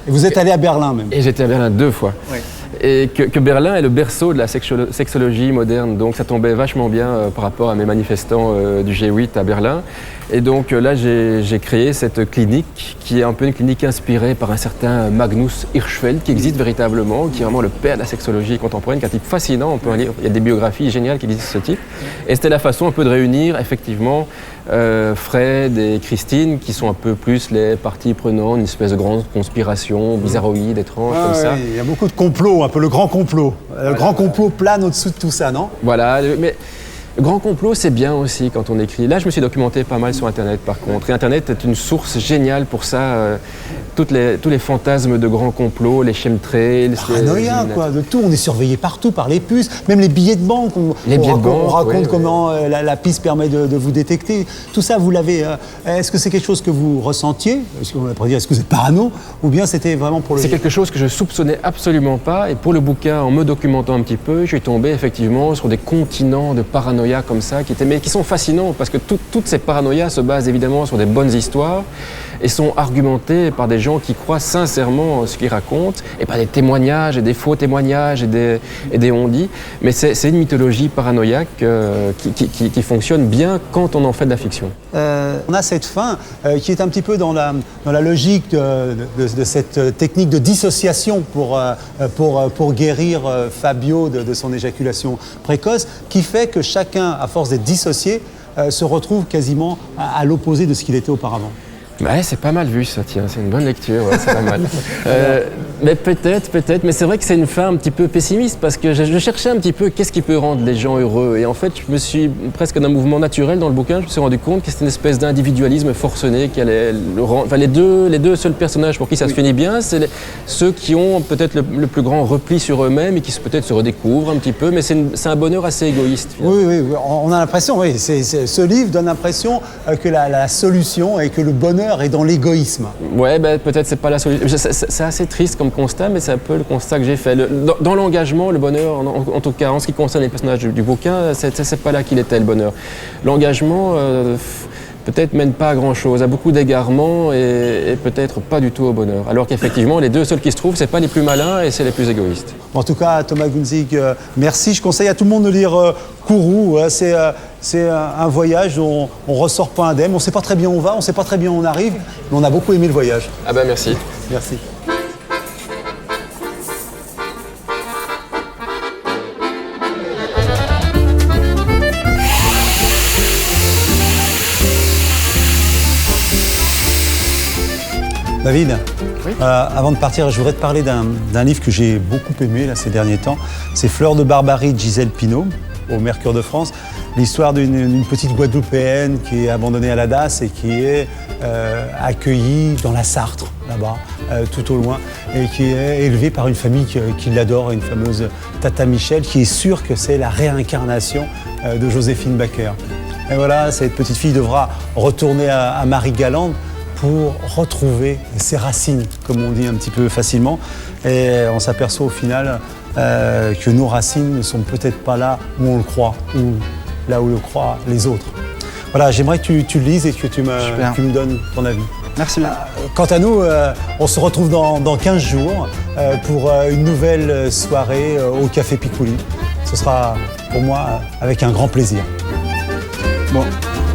vous êtes allé à Berlin même? Et j'étais à Berlin 2 fois. Oui. Et que Berlin est le berceau de la sexologie moderne, donc ça tombait vachement bien par rapport à mes manifestants du G8 à Berlin. Et donc là, j'ai créé cette clinique qui est un peu une clinique inspirée par un certain Magnus Hirschfeld qui existe véritablement, qui est vraiment le père de la sexologie contemporaine, qui est un type fascinant. On peut en lire, il y a des biographies géniales qui disent ce type. Et c'était la façon un peu de réunir effectivement Fred et Christine, qui sont un peu plus les parties prenantes, une espèce de grande conspiration bizarroïde, étrange, comme ça. Il y a beaucoup de complots, un peu le grand complot. Le grand complot plane au-dessous de tout ça, non? Voilà, mais le grand complot, c'est bien aussi quand on écrit. Là, je me suis documenté pas mal sur Internet, par contre. Et Internet est une source géniale pour ça. Tous les fantasmes de grands complots, les chemtrails... Paranoïa, quoi, de tout. On est surveillé partout par les puces, même les billets de banque. On raconte comment la piste permet de vous détecter. Tout ça, vous l'avez... Est-ce que c'est quelque chose que vous ressentiez? Est-ce qu'on pourrait dire, est-ce que vous êtes parano? Ou bien c'était vraiment pour le... C'est quelque chose que je soupçonnais absolument pas. Et pour le bouquin, en me documentant un petit peu, je suis tombé effectivement sur des continents de paranoïa comme ça, mais qui sont fascinants parce que toutes ces paranoïas se basent évidemment sur des bonnes histoires et sont argumentées par des gens qui croient sincèrement ce qu'ils racontent et par des témoignages et des faux témoignages et des on-dit. Mais c'est une mythologie paranoïaque qui fonctionne bien quand on en fait de la fiction. On a cette fin qui est un petit peu dans la logique de cette technique de dissociation pour guérir Fabio de son éjaculation précoce, qui fait que chacun, à force d'être dissocié, se retrouve quasiment à l'opposé de ce qu'il était auparavant. Ouais, c'est pas mal vu ça, tiens, c'est une bonne lecture, ouais, c'est pas mal. Mais peut-être, mais c'est vrai que c'est une fin un petit peu pessimiste parce que je cherchais un petit peu qu'est-ce qui peut rendre les gens heureux. Et en fait, je me suis presque d'un mouvement naturel dans le bouquin, je me suis rendu compte que c'était une espèce d'individualisme forcené qui allait le rendre. Enfin, les deux seuls personnages pour qui ça se finit bien, c'est ceux qui ont peut-être le plus grand repli sur eux-mêmes et qui peut-être se redécouvrent un petit peu, mais c'est un bonheur assez égoïste. Oui, on a l'impression, ce livre donne l'impression que la solution et que le bonheur bonheur est dans l'égoïsme. Ouais, ben, peut-être c'est pas la solution. C'est assez triste comme constat, mais c'est un peu le constat que j'ai fait. Dans l'engagement, le bonheur, en tout cas en ce qui concerne les personnages du bouquin, c'est pas là qu'il était le bonheur. L'engagement, peut-être mène pas à grand-chose, à beaucoup d'égarements et peut-être pas du tout au bonheur. Alors qu'effectivement, les deux seuls qui se trouvent, c'est pas les plus malins et c'est les plus égoïstes. En tout cas, Thomas Gunzig, merci. Je conseille à tout le monde de lire Kourou. C'est un voyage dont on ressort pas indemne. On ne sait pas très bien où on va, on ne sait pas très bien où on arrive, mais on a beaucoup aimé le voyage. Ah ben merci. Merci. David, avant de partir, je voudrais te parler d'un livre que j'ai beaucoup aimé là, ces derniers temps. C'est Fleurs de Barbarie de Gisèle Pineau, au Mercure de France. L'histoire d'une petite Guadeloupéenne qui est abandonnée à la DAS et qui est accueillie dans la Sarthe, là-bas, tout au loin, et qui est élevée par une famille qui l'adore, une fameuse Tata Michel, qui est sûre que c'est la réincarnation de Joséphine Baker. Et voilà, cette petite fille devra retourner à Marie-Galante pour retrouver ses racines, comme on dit un petit peu facilement. Et on s'aperçoit au final que nos racines ne sont peut-être pas là où on le croit, ou là où le croient les autres. Voilà, j'aimerais que tu le lises et que tu me donnes ton avis. Merci bien. Quant à nous, on se retrouve dans 15 jours pour une nouvelle soirée au Café Picouli. Ce sera pour moi avec un grand plaisir. Bon,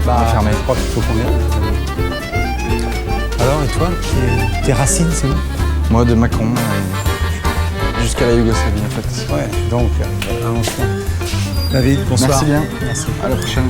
on va fermer. Je crois qu'il faut qu'on y aille. Alors, et toi, tes racines, c'est où? Moi, de Macron, jusqu'à la Yougoslavie, en fait. Ouais, donc, un instant. David, bonsoir. Merci bien. Merci. À la prochaine.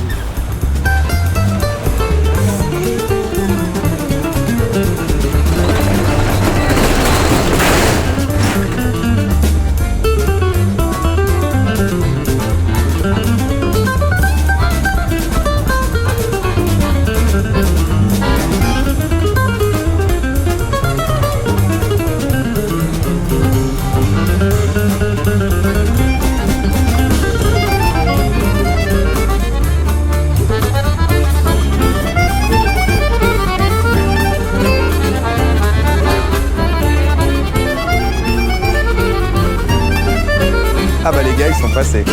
Ah bah les gars, ils sont passés.